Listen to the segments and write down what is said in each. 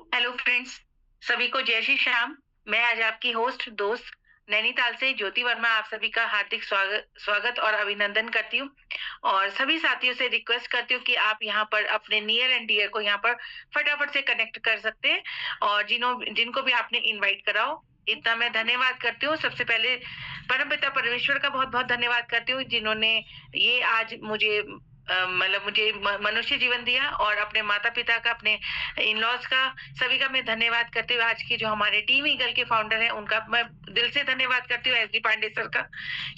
Hello friends, सभी को जय श्री श्याम। मैं आज आपकी होस्ट दोस्त नैनीताल से ज्योति वर्मा आप सभी का हार्दिक स्वागत स्वागत और अभिनंदन करती हूँ। और सभी साथियों से रिक्वेस्ट करती हूँ कि आप यहाँ पर अपने नियर एंड डियर को यहाँ पर फटाफट से कनेक्ट कर सकते हैं और जिनको भी आपने इनवाइट कराओ। इतना मैं धन्यवाद करती हूँ। सबसे पहले परमपिता परमेश्वर का बहुत बहुत धन्यवाद करती हूँ जिन्होंने ये आज मुझे मतलब मुझे मनुष्य जीवन दिया और अपने माता पिता का, अपने इन लॉज का, सभी का मैं धन्यवाद करते हुए आज की जो हमारे टीम ईगल के फाउंडर हैं उनका मैं दिल से धन्यवाद करती हूँ, एस डी पांडे सर का,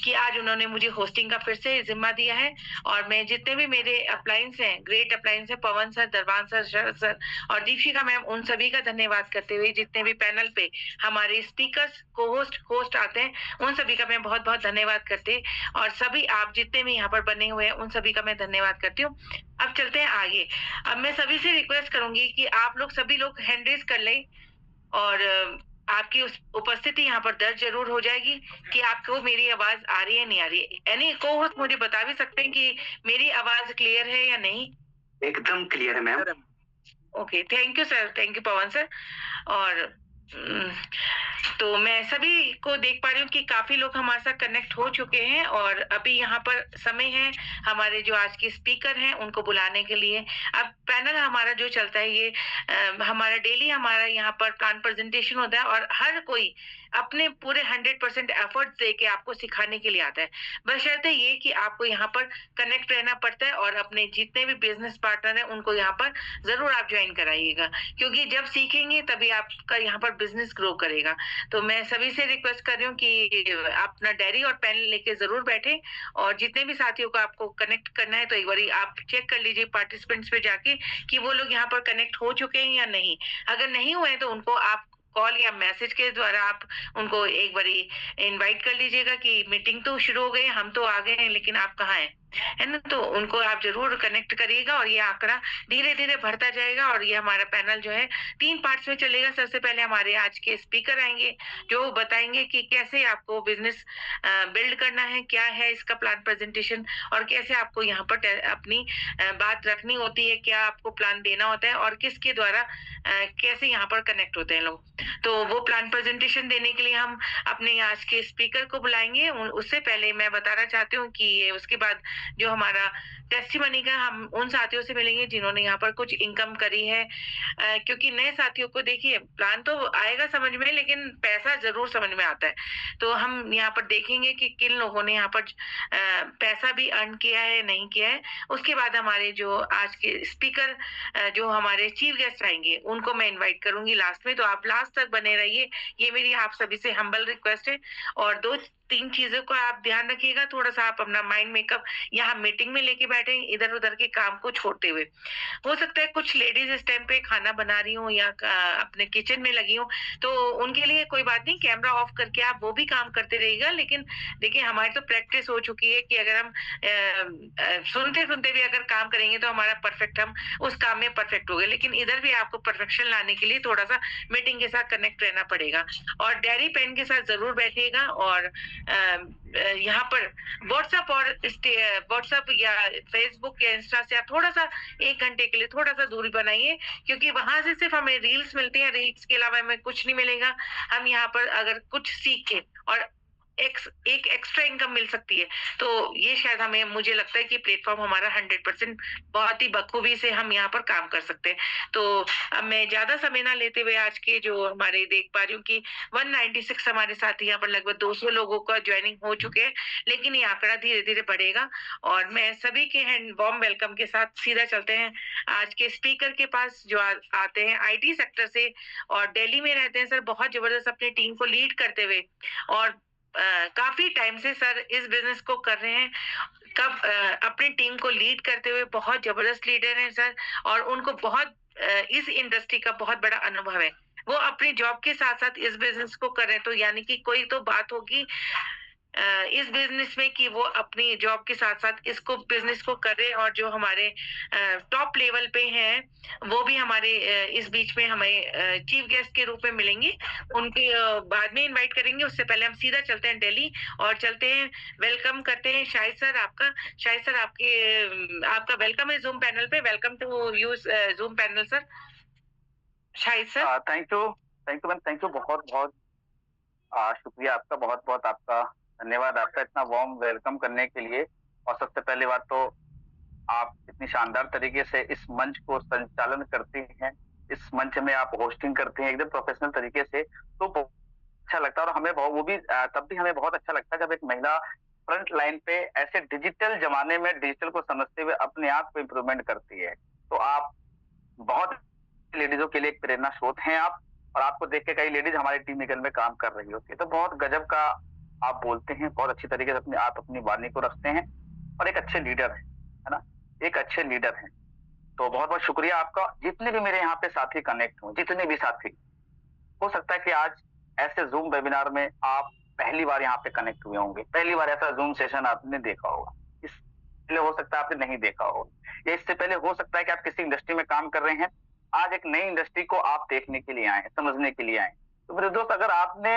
कि आज उन्होंने मुझे होस्टिंग का फिर से जिम्मा दिया है। और मैं जितने भी मेरे अप्लायंस हैं, ग्रेट अप्लायंस है, पवन सर, दरबान सर, शरद सर और दीपिका मैम, उन सभी का धन्यवाद करते हुए जितने भी पैनल पे हमारे स्पीकर्स, को होस्ट आते हैं, उन सभी का मैं बहुत बहुत धन्यवाद करते, और सभी आप जितने भी यहाँ पर बने हुए हैं उन सभी का मैं धन्यवाद करती हूँ। अब चलते हैं आगे। अब मैं सभी से रिक्वेस्ट करूंगी कि आप लोग सभी लोग हैंड रेज कर लें और आपकी उस उपस्थिति यहाँ पर दर्ज जरूर हो जाएगी कि आपको मेरी आवाज आ रही है, नहीं आ रही है। यानी को होस्ट मुझे बता भी सकते हैं कि मेरी आवाज क्लियर है या नहीं? एकदम क्लियर है ma'am. Okay, thank you sir, thank you Pawan sir. और तो मैं सभी को देख पा रही हूँ कि काफी लोग हमारे साथ कनेक्ट हो चुके हैं और अभी यहाँ पर समय है हमारे जो आज के स्पीकर हैं उनको बुलाने के लिए। अब पैनल हमारा जो चलता है ये हमारा डेली हमारा यहाँ पर प्लान प्रेजेंटेशन होता है और हर कोई अपने पूरे 100% एफर्ट दे के आपको सिखाने के लिए आता है। बशर्ते ये कि आपको यहाँ पर कनेक्ट रहना पड़ता है और अपने जितने भी बिजनेस पार्टनर हैं उनको यहाँ पर जरूर आप ज्वाइन कराइएगा, क्योंकि जब सीखेंगे तभी आपका यहाँ पर बिजनेस ग्रो करेगा। तो मैं सभी से रिक्वेस्ट कर रही हूँ कि अपना डायरी और पेन लेके जरूर बैठे और जितने भी साथियों को आपको कनेक्ट करना है तो एक बार आप चेक कर लीजिए पार्टिसिपेंट्स पे जाके कि वो लोग यहाँ पर कनेक्ट हो चुके हैं या नहीं। अगर नहीं हुए तो उनको आप कॉल या मैसेज के द्वारा आप उनको एक बारी इनवाइट कर लीजिएगा कि मीटिंग तो शुरू हो गई, हम तो आ गए हैं लेकिन आप कहाँ हैं, है ना? तो उनको आप जरूर कनेक्ट करिएगा और ये आंकड़ा धीरे धीरे बढ़ता जाएगा। और ये हमारा पैनल जो है 3 पार्ट्स में चलेगा। सबसे पहले हमारे आज के स्पीकर आएंगे जो बताएंगे कि कैसे आपको बिजनेस बिल्ड करना है, क्या है इसका प्लान प्रेजेंटेशन और कैसे आपको यहाँ पर अपनी बात रखनी होती है, क्या आपको प्लान देना होता है और किसके द्वारा कैसे यहाँ पर कनेक्ट होते हैं लोग। तो वो प्लान प्रेजेंटेशन देने के लिए हम अपने आज के स्पीकर को बुलाएंगे। उससे पहले मैं बताना चाहती हूँ कि उसके बाद जो हमारा टेस्टिमनी का हम उन साथियों से मिलेंगे जिन्होंने यहाँ पर कुछ इनकम करी है, क्योंकि नए साथियों को देखिए प्लान तो आएगा समझ में लेकिन पैसा जरूर समझ में आता है। तो हम यहाँ पर देखेंगे कि किन लोगों ने यहाँ पर पैसा भी अर्न किया है, नहीं किया है। उसके बाद हमारे जो आज के स्पीकर जो हमारे चीफ गेस्ट आएंगे उनको मैं इनवाइट करूंगी लास्ट में, तो आप लास्ट तक बने रहिए, ये मेरी आप सभी से हम्बल रिक्वेस्ट है। और 2-3 चीजों को आप ध्यान रखिएगा, थोड़ा सा आप अपना माइंड मेकअप यहाँ मीटिंग में लेके बैठे इधर उधर के काम को छोड़ते हुए। हो सकता है कुछ लेडीज इस टाइम पे खाना बना रही हूँ या अपने किचन में लगी हूँ, तो उनके लिए कोई बात नहीं, कैमरा ऑफ करके आप वो भी काम करते रहिएगा। लेकिन देखिए हमारी तो प्रैक्टिस हो चुकी है कि अगर हम सुनते सुनते भी अगर काम करेंगे तो हमारा परफेक्ट, हम उस काम में परफेक्ट हो गए। लेकिन इधर भी आपको परफेक्शन लाने के लिए थोड़ा सा मीटिंग के साथ कनेक्ट रहना पड़ेगा और डायरी पेन के साथ जरूर बैठिएगा। और यहाँ पर व्हाट्सएप या फेसबुक या इंस्टा से आप थोड़ा सा 1 घंटे के लिए थोड़ा सा दूरी बनाइए, क्योंकि वहां से सिर्फ हमें रील्स मिलती हैं, रील्स के अलावा हमें कुछ नहीं मिलेगा। हम यहाँ पर अगर कुछ सीख के और एक एक्स्ट्रा इनकम मिल सकती है, तो ये शायद हमें, मुझे लगता है कि प्लेटफॉर्म हमारा 100% बहुत ही बखूबी से हम यहाँ पर काम कर सकते हैं। तो अब मैं ज्यादा समय ना लेते हुए आज के जो हमारे देख पा रही हूँ कि 196 हमारे साथ यहाँ पर लगभग 200 लोगों का ज्वाइनिंग हो चुके हैं, लेकिन ये आंकड़ा धीरे धीरे बढ़ेगा। और मैं सभी के हैंड वार्म वेलकम के साथ सीधा चलते हैं आज के स्पीकर के पास जो आते हैं आईटी सेक्टर से और दिल्ली में रहते हैं सर, बहुत जबरदस्त अपनी टीम को लीड करते हुए और काफी टाइम से सर इस बिजनेस को कर रहे हैं। अपनी टीम को लीड करते हुए बहुत जबरदस्त लीडर हैं सर, और उनको बहुत इस इंडस्ट्री का बहुत बड़ा अनुभव है। वो अपनी जॉब के साथ साथ इस बिजनेस को कर रहे हैं, तो यानी कि कोई तो बात होगी इस बिजनेस में कि वो अपनी जॉब के साथ साथ इसको बिजनेस को कर रहे हैं। और जो हमारे टॉप लेवल पे हैं वो भी हमारे इस बीच में हमें चीफ गेस्ट के रूप में मिलेंगे, उनके बाद में इनवाइट करेंगे। उससे पहले हम सीधा चलते हैं दिल्ली और चलते हैं, वेलकम करते हैं शाहिद सर आपका। शाहिद सर आपका वेलकम है जूम पैनल पे, welcome to you zoom panel sir. Shahid sir. Thank you ma'am, thank you, बहुत बहुत शुक्रिया आपका, बहुत बहुत आपका धन्यवाद आपका इतना वार्म वेलकम करने के लिए। और सबसे पहली बात तो आप इतनी शानदार तरीके से इस मंच को संचालन करते हैं, इस मंच में आप होस्टिंग करते हैं एकदम प्रोफेशनल तरीके से, तो बहुत अच्छा लगता है। और हमें वो भी तब भी हमें बहुत अच्छा लगता है जब एक महिला फ्रंट लाइन पे ऐसे डिजिटल जमाने में डिजिटल को समझते हुए अपने आप को इम्प्रूवमेंट करती है। तो आप बहुत लेडीजों के लिए एक प्रेरणा स्रोत हैं आप। और आपको देख के कई लेडीज हमारी टीम ईगल में काम कर रही होती है, तो बहुत गजब का आप बोलते हैं, बहुत अच्छी तरीके से अपनी वाणी को रखते हैं और एक अच्छे लीडर है ना, एक अच्छे लीडर हैं। तो बहुत बहुत शुक्रिया आपका। जितने भी मेरे यहाँ पे साथी कनेक्ट हुए, जितने भी साथी, हो सकता है कि आज ऐसे जूम वेबिनार में आप पहली बार यहाँ पे कनेक्ट हुए होंगे, पहली बार ऐसा जूम सेशन आपने देखा होगा, इसलिए हो सकता है आपने नहीं देखा होगा, या इससे पहले हो सकता है कि आप किसी इंडस्ट्री में काम कर रहे हैं, आज एक नई इंडस्ट्री को आप देखने के लिए आए हैं, समझने के लिए आए हैं। तो मेरे दोस्त, अगर आपने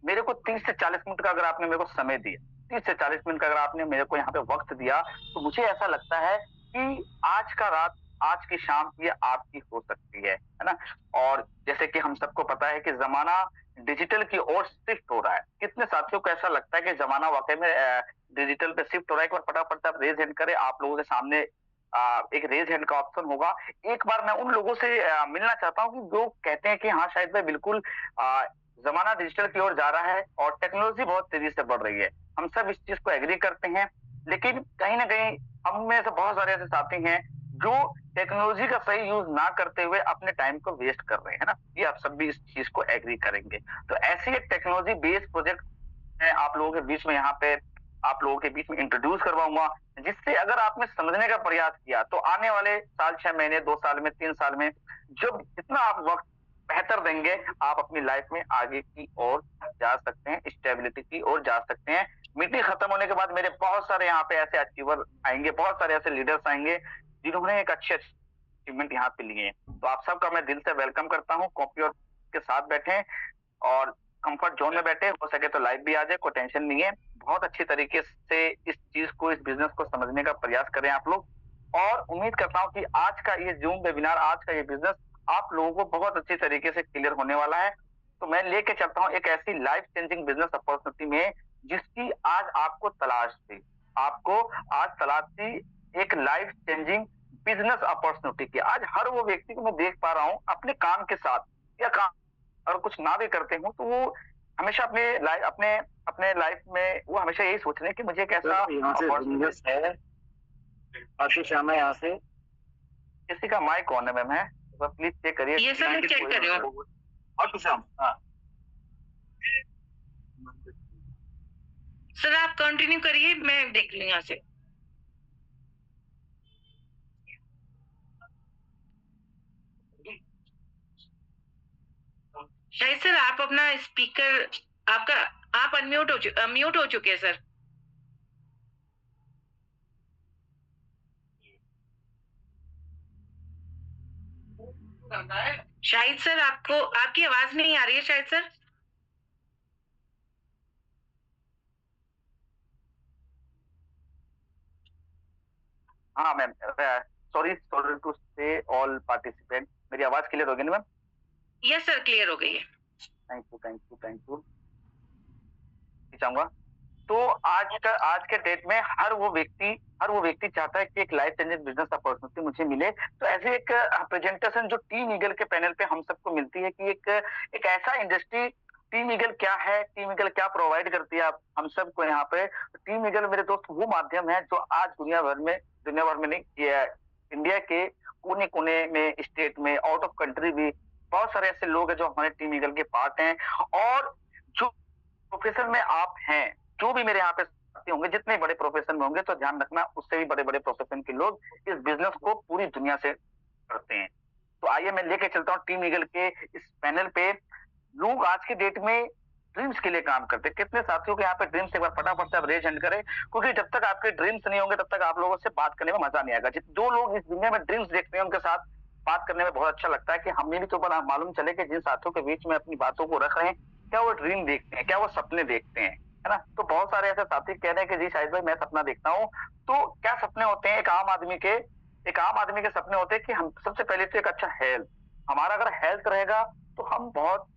मेरे को 30 से 40 मिनट का अगर आपने मेरे को समय दिया, 30 से 40 मिनट का अगर आपने मेरे को यहाँ पे वक्त दिया, तो मुझे ऐसा लगता है कि आज का रात, आज की शाम ये आपकी हो सकती है ना। और जैसे कि हम सबको पता है कि जमाना डिजिटल की ओर शिफ्ट हो रहा है। कितने साथियों को ऐसा लगता है कि जमाना वाकई में डिजिटल पे शिफ्ट हो रहा है? एक बार फटाफट आप रेज हैंड करें, आप लोगों के सामने एक रेज हैंड का ऑप्शन होगा। एक बार मैं उन लोगों से मिलना चाहता हूँ कि जो कहते हैं कि हाँ शायद भाई बिल्कुल जमाना डिजिटल की ओर जा रहा है और टेक्नोलॉजी बहुत तेजी से बढ़ रही है। हम सब इस चीज को एग्री करते हैं, लेकिन कहीं ना कहीं हम में से बहुत सारे ऐसे साथी हैं जो टेक्नोलॉजी का सही यूज ना करते हुए अपने टाइम को वेस्ट कर रहे हैं ना। ये आप सब भी इस चीज को एग्री करेंगे। तो ऐसी एक टेक्नोलॉजी बेस्ड प्रोजेक्ट मैं आप लोगों के बीच में यहाँ पे आप लोगों के बीच में इंट्रोड्यूस करवाऊंगा, जिससे अगर आपने समझने का प्रयास किया तो आने वाले साल, 6 महीने, 2 साल में, 3 साल में, जब जितना आप वक्त बेहतर देंगे, आप अपनी लाइफ में आगे की ओर जा सकते हैं, स्टेबिलिटी की ओर जा सकते हैं। मीटिंग खत्म होने के बाद मेरे बहुत सारे यहाँ पे ऐसे अचीवर आएंगे, बहुत सारे ऐसे लीडर्स आएंगे जिन्होंने एक अच्छे अचीवमेंट यहाँ पे लिए हैं। तो आप सबका मैं दिल से वेलकम करता हूँ। कॉपी और के साथ बैठे और कंफर्ट जोन में बैठे, हो सके तो लाइव भी आ जाए, कोई टेंशन नहीं है। बहुत अच्छी तरीके से इस चीज को, इस बिजनेस को समझने का प्रयास करें आप लोग। और उम्मीद करता हूँ कि आज का ये जूम वेबिनार, आज का ये बिजनेस आप लोगों को बहुत अच्छी तरीके से क्लियर होने वाला है। तो मैं लेके चलता हूँ एक ऐसी लाइफ चेंजिंग बिजनेस अपॉर्चुनिटी में जिसकी आज आपको तलाश थी। आपको आज तलाश थी एक लाइफ चेंजिंग बिजनेस अपॉर्चुनिटी की। आज हर वो व्यक्ति को मैं देख पा रहा हूँ अपने काम के साथ, या काम अगर कुछ ना भी करते हूँ तो वो हमेशा अपने लाइफ में वो हमेशा यही सोच रहे हैं कि मुझे एक ऐसा अपॉर्चुनिटी है। आशीष शर्मा यहाँ से, किसी का माइक ऑन है मैम? है प्लीज चेक करिए। ये सब मैं चेक कर रही हूँ। और कुछ हाँ सर, आप कंटिन्यू करिए, मैं देख लूँ यहाँ से। शायद सर आप अपना स्पीकर, आप म्यूट हो चुके हैं सर। शाहिद सर, आपकी आवाज नहीं आ रही है शायद सर। हाँ मैम, सॉरी टू से ऑल पार्टिसिपेंट। मेरी आवाज क्लियर होगी ना मैम? यस सर, क्लियर हो गई है। थैंक यू चाहूंगा। तो आज के डेट में हर वो व्यक्ति चाहता है कि एक लाइफ चेंजिंग बिजनेस अपॉर्चुनिटी मुझे मिले। तो ऐसे एक प्रेजेंटेशन जो टीम ईगल के पैनल पे हम सबको मिलती है कि एक ऐसा इंडस्ट्री, टीम ईगल क्या है, टीम ईगल क्या प्रोवाइड करती है आप हम सबको यहाँ पे। टीम ईगल मेरे दोस्त वो माध्यम है जो आज दुनिया भर में नहीं, इंडिया के कोने कोने में, स्टेट में, आउट ऑफ कंट्री भी बहुत सारे ऐसे लोग हैं जो हमारे टीम ईगल के पार्ट हैं। और जो प्रोफेशन में आप हैं, जो भी मेरे यहाँ पे साथी होंगे, जितने बड़े प्रोफेशन में होंगे, तो ध्यान रखना उससे भी बड़े बड़े प्रोफेशन के लोग इस बिजनेस को पूरी दुनिया से करते हैं। तो आइए मैं लेके चलता हूँ टीम ईगल के इस पैनल पे। लोग आज की डेट में ड्रीम्स के लिए काम करते हैं। कितने साथियों के यहाँ पे ड्रीम्स, एक बार फटाफट से आप रेज हैंड करें, क्योंकि जब तक आपके ड्रीम्स नहीं होंगे तब तक आप लोगों से बात करने में मजा नहीं आएगा। जो लोग इस दुनिया में ड्रीम्स देखते हैं उनके साथ बात करने में बहुत अच्छा लगता है कि हमें भी तो बड़ा मालूम चले कि जिन साथियों के बीच में अपनी बातों को रख रहे हैं, क्या वो ड्रीम देखते हैं, क्या वो सपने देखते हैं, है ना। तो बहुत सारे ऐसे साथी कह रहे हैं कि जी शाहिद भाई मैं सपना देखता हूँ। तो क्या सपने होते हैं? एक आम आदमी के सपने होते हैं कि हम सबसे पहले तो एक अच्छा हेल्थ, हमारा अगर हेल्थ रहेगा तो हम बहुत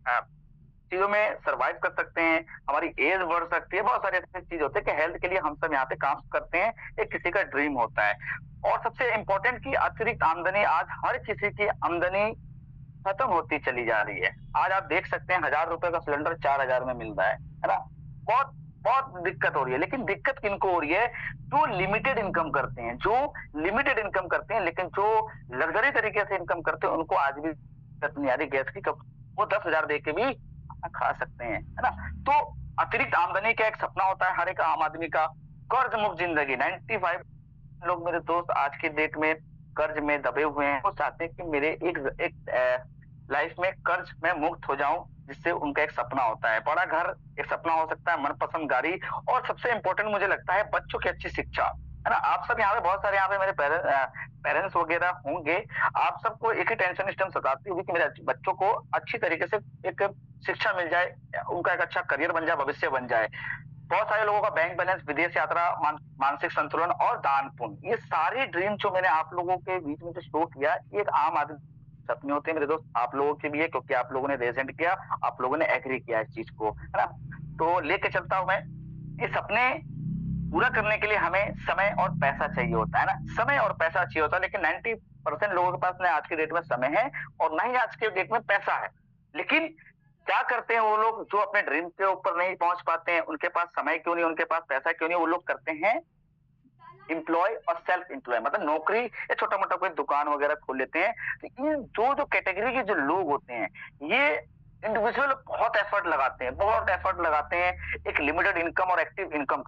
चीजों में सरवाइव कर सकते हैं, हमारी एज बढ़ सकती है, बहुत सारे ऐसे चीज होते हैं कि हेल्थ के लिए हम सब यहाँ पे काम करते हैं, एक किसी का ड्रीम होता है। और सबसे इम्पोर्टेंट की अतिरिक्त आमदनी, आज हर किसी की आमदनी खत्म होती चली जा रही है। आज आप देख सकते हैं 1000 रुपए का सिलेंडर 4000 में मिल रहा है ना। बहुत बहुत दिक्कत हो रही है, लेकिन दिक्कत किनको हो रही है? जो लिमिटेड इनकम करते हैं, जो लिमिटेड इनकम करते हैं, लेकिन जो लग्जरी तरीके से इनकम करते हैं उनको आज भी दिक्कत नहीं आ रही गैस की, कब वो 10,000 दे के भी खा सकते हैं, है ना। तो अतिरिक्त आमदनी का एक सपना होता है हर एक आम आदमी का, कर्ज मुक्त जिंदगी। 95 लोग मेरे दोस्त आज के डेट में कर्ज में दबे हुए हैं। वो चाहते हैं कि मेरे एक लाइफ में कर्ज में मुक्त हो जाऊं, जिससे उनका एक सपना होता है। बड़ा घर एक सपना हो सकता है, मनपसंद गाड़ी, और सबसे इंपॉर्टेंट मुझे लगता है बच्चों की अच्छी शिक्षा, है ना। आप सब यहाँ पे, बहुत सारे यहाँ पे मेरे पेरेंट्स वगैरह होंगे, आप सबको एक ही टेंशन इस टाइम सताती होगी कि मेरे बच्चों को अच्छी तरीके से एक शिक्षा मिल जाए, उनका एक अच्छा करियर बन जाए, भविष्य बन जाए। बहुत सारे लोगों का बैंक बैलेंस, विदेश यात्रा, मानसिक संतुलन और दान पुण्य, ये सारे ड्रीम जो मैंने आप लोगों के बीच में जो शो किया, ये एक आम आदमी सपने होते हैं मेरे दोस्त, आप लोगों के भी है, क्योंकि आप लोगों ने रेजेंट किया, आप लोगों ने एग्री किया इस चीज को, है ना। तो लेके चलता हूं मैं, ये सपने पूरा करने के लिए हमें समय और पैसा चाहिए होता है ना, समय और पैसा चाहिए होता है। लेकिन 90% लोगों के पास ना आज के डेट में समय है और ना ही आज के डेट में पैसा है। लेकिन क्या करते हैं वो लोग जो अपने ड्रीम के ऊपर नहीं पहुंच पाते हैं? उनके पास समय क्यों नहीं, उनके पास पैसा क्यों नहीं, वो लोग करते हैं एम्प्लॉय और सेल्फ एम्प्लॉय, मतलब नौकरी या छोटा मोटा कोई दुकान वगैरह खोल लेते हैं। तो इन जो कैटेगरी के जो लोग होते हैं, ये इंडिविजुअल बहुत एफर्ट लगाते हैं, बहुत एफर्ट लगाते हैं, एक लिमिटेड इनकम और एक्टिव इनकम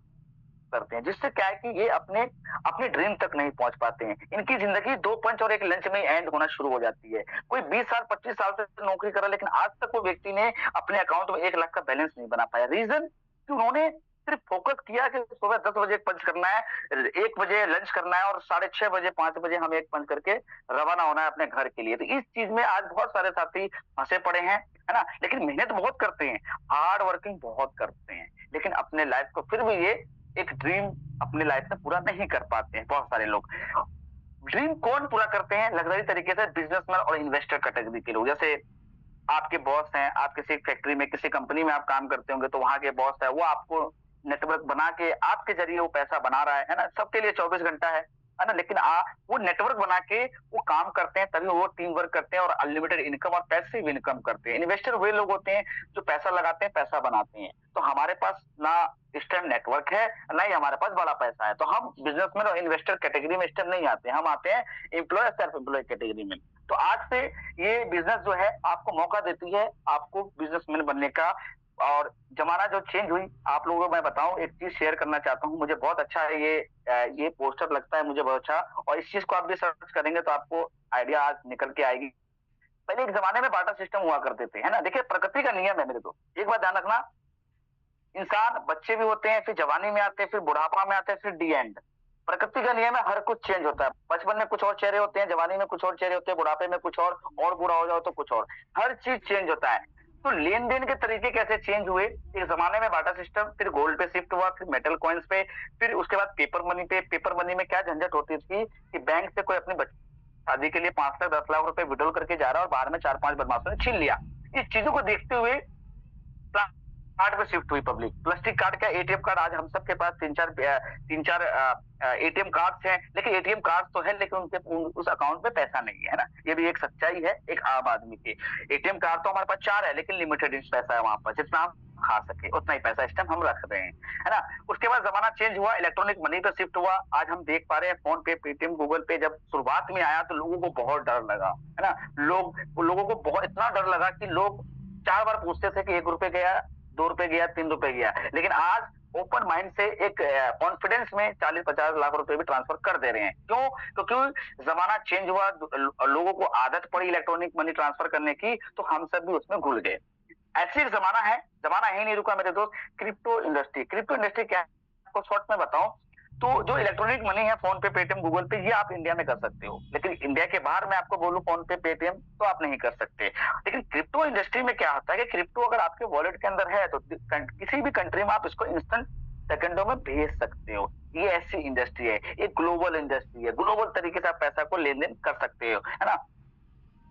करते हैं, जिससे क्या है कि ये अपने ड्रीम तक नहीं पहुंच पाते हैं। इनकी जिंदगी 2 पंच और 1 लंच में एंड होना शुरू हो जाती है। कोई 20 साल 25 साल से नौकरी कर रहा है, लेकिन आज तक वो व्यक्ति ने अपने अकाउंट में 1 लाख का बैलेंस नहीं बना पाया। रीजन कि उन्होंने सिर्फ फोकस किया कि सुबह 10 बजे पंच करना है, 1 बजे लंच करना है और 6:30 बजे 5 बजे हमें एक पंच करके रवाना होना है अपने घर के लिए। तो इस चीज में आज बहुत सारे साथी फंसे पड़े हैं, है ना। लेकिन मेहनत बहुत करते हैं, हार्ड वर्किंग बहुत करते हैं, लेकिन अपने लाइफ को फिर भी ये एक ड्रीम अपने लाइफ में पूरा नहीं कर पाते हैं। बहुत सारे लोग ड्रीम कौन पूरा करते हैं? लग्जरी तरीके से बिजनेसमैन और इन्वेस्टर कैटेगरी के लोग। जैसे आपके बॉस हैं, आप किसी फैक्ट्री में, किसी कंपनी में आप काम करते होंगे, तो वहां के बॉस है, वो आपको नेटवर्क बना के आपके जरिए वो पैसा बना रहा है ना। सबके लिए 24 घंटा है ना। लेकिन वो नेटवर्क बना के वो काम करते हैं, तभी वो टीम वर्क करते हैं और अनलिमिटेड इनकम और पैसिव इनकम करते हैं। इन्वेस्टर वे लोग होते हैं जो पैसा लगाते हैं, पैसा बनाते हैं। तो हमारे पास ना इस टाइम नेटवर्क है, ना ही हमारे पास बड़ा पैसा है, तो हम बिजनेसमैन और इन्वेस्टर कैटेगरी में इस टाइम नहीं आते, हम आते हैं एम्प्लॉय सेल्फ एम्प्लॉय कैटेगरी में। तो आज से ये बिजनेस जो है आपको मौका देती है आपको बिजनेसमैन बनने का। और जमाना जो चेंज हुई, आप लोगों को मैं बताऊं, एक चीज शेयर करना चाहता हूं, मुझे बहुत अच्छा है ये पोस्टर लगता है मुझे बहुत अच्छा, और इस चीज को आप भी सर्च करेंगे तो आपको आइडिया आज निकल के आएगी। पहले एक जमाने में बार्टर सिस्टम हुआ करते थे, है ना। देखिए प्रकृति का नियम है मेरे दोस्त, एक बात ध्यान रखना, इंसान बच्चे भी होते हैं, फिर जवानी में आते हैं, फिर बुढ़ापा में आते हैं, फिर डी एंड। प्रकृति का नियम है, हर कुछ चेंज होता है। बचपन में कुछ और चेहरे होते हैं, जवानी में कुछ और चेहरे होते हैं, बुढ़ापे में कुछ और बूढ़ा हो जाओ तो कुछ और, हर चीज चेंज होता है। तो लेन देन के तरीके कैसे चेंज हुए? एक जमाने में बाटा सिस्टम, फिर गोल्ड पे शिफ्ट हुआ, फिर मेटल कॉइन्स पे, फिर उसके बाद पेपर मनी पे। पेपर मनी में क्या झंझट होती थी कि बैंक से कोई अपनी शादी के लिए 5 लाख 10 लाख रुपए विड्रॉल करके जा रहा है और बाहर में 4-5 बदमाशों ने छीन लिया। इस चीजों को देखते हुए कार्ड पे शिफ्ट हुई पब्लिक। प्लास्टिक कार्ड का एटीएम कार्ड, आज हम सबके पास 3-4 एटीएम कार्ड्स हैं, लेकिन एटीएम कार्ड तो है, लेकिन उनके उस अकाउंट में पैसा नहीं है ना। ये भी एक सच्चाई है एक आम आदमी की। एटीएम कार्ड तो हमारे पास 4 है, लेकिन लिमिटेड पैसा है वहां पर, जितना हम खा सके उतना ही पैसा इस टाइम हम रख रहे हैं, है ना। उसके बाद जमाना चेंज हुआ, इलेक्ट्रॉनिक मनी पे शिफ्ट हुआ। आज हम देख पा रहे हैं फोन पे, पेटीएम, गूगल पे जब शुरुआत में आया तो लोगों को बहुत डर लगा, है ना। लोगों को बहुत इतना डर लगा कि लोग 4 बार पूछते थे कि 1 रुपए गया, 2 रुपए गया, 3 रुपए गया। लेकिन आज ओपन माइंड से एक कॉन्फिडेंस में 40-50 लाख रुपए भी ट्रांसफर कर दे रहे हैं। क्यों? क्योंकि जमाना चेंज हुआ, लोगों को आदत पड़ी इलेक्ट्रॉनिक मनी ट्रांसफर करने की, तो हम सब भी उसमें घुल गए। ऐसी एक जमाना है, जमाना ही नहीं रुका मेरे दोस्त। क्रिप्टो इंडस्ट्री क्या है आपको शॉर्ट में बताऊं तो, जो इलेक्ट्रॉनिक मनी है फोन पे, पेटीएम, गूगल पे, ये आप इंडिया में कर सकते हो, लेकिन इंडिया के बाहर मैं आपको बोलूं फोन पे, पेटीएम तो आप नहीं कर सकते। लेकिन क्रिप्टो इंडस्ट्री में क्या होता है कि क्रिप्टो अगर आपके वॉलेट के अंदर है तो किसी भी कंट्री में आप इसको इंस्टेंट सेकंडों में भेज सकते हो। ये ऐसी इंडस्ट्री है, एक ग्लोबल इंडस्ट्री है, ग्लोबल तरीके से आप पैसा को लेन देन कर सकते हो, है ना।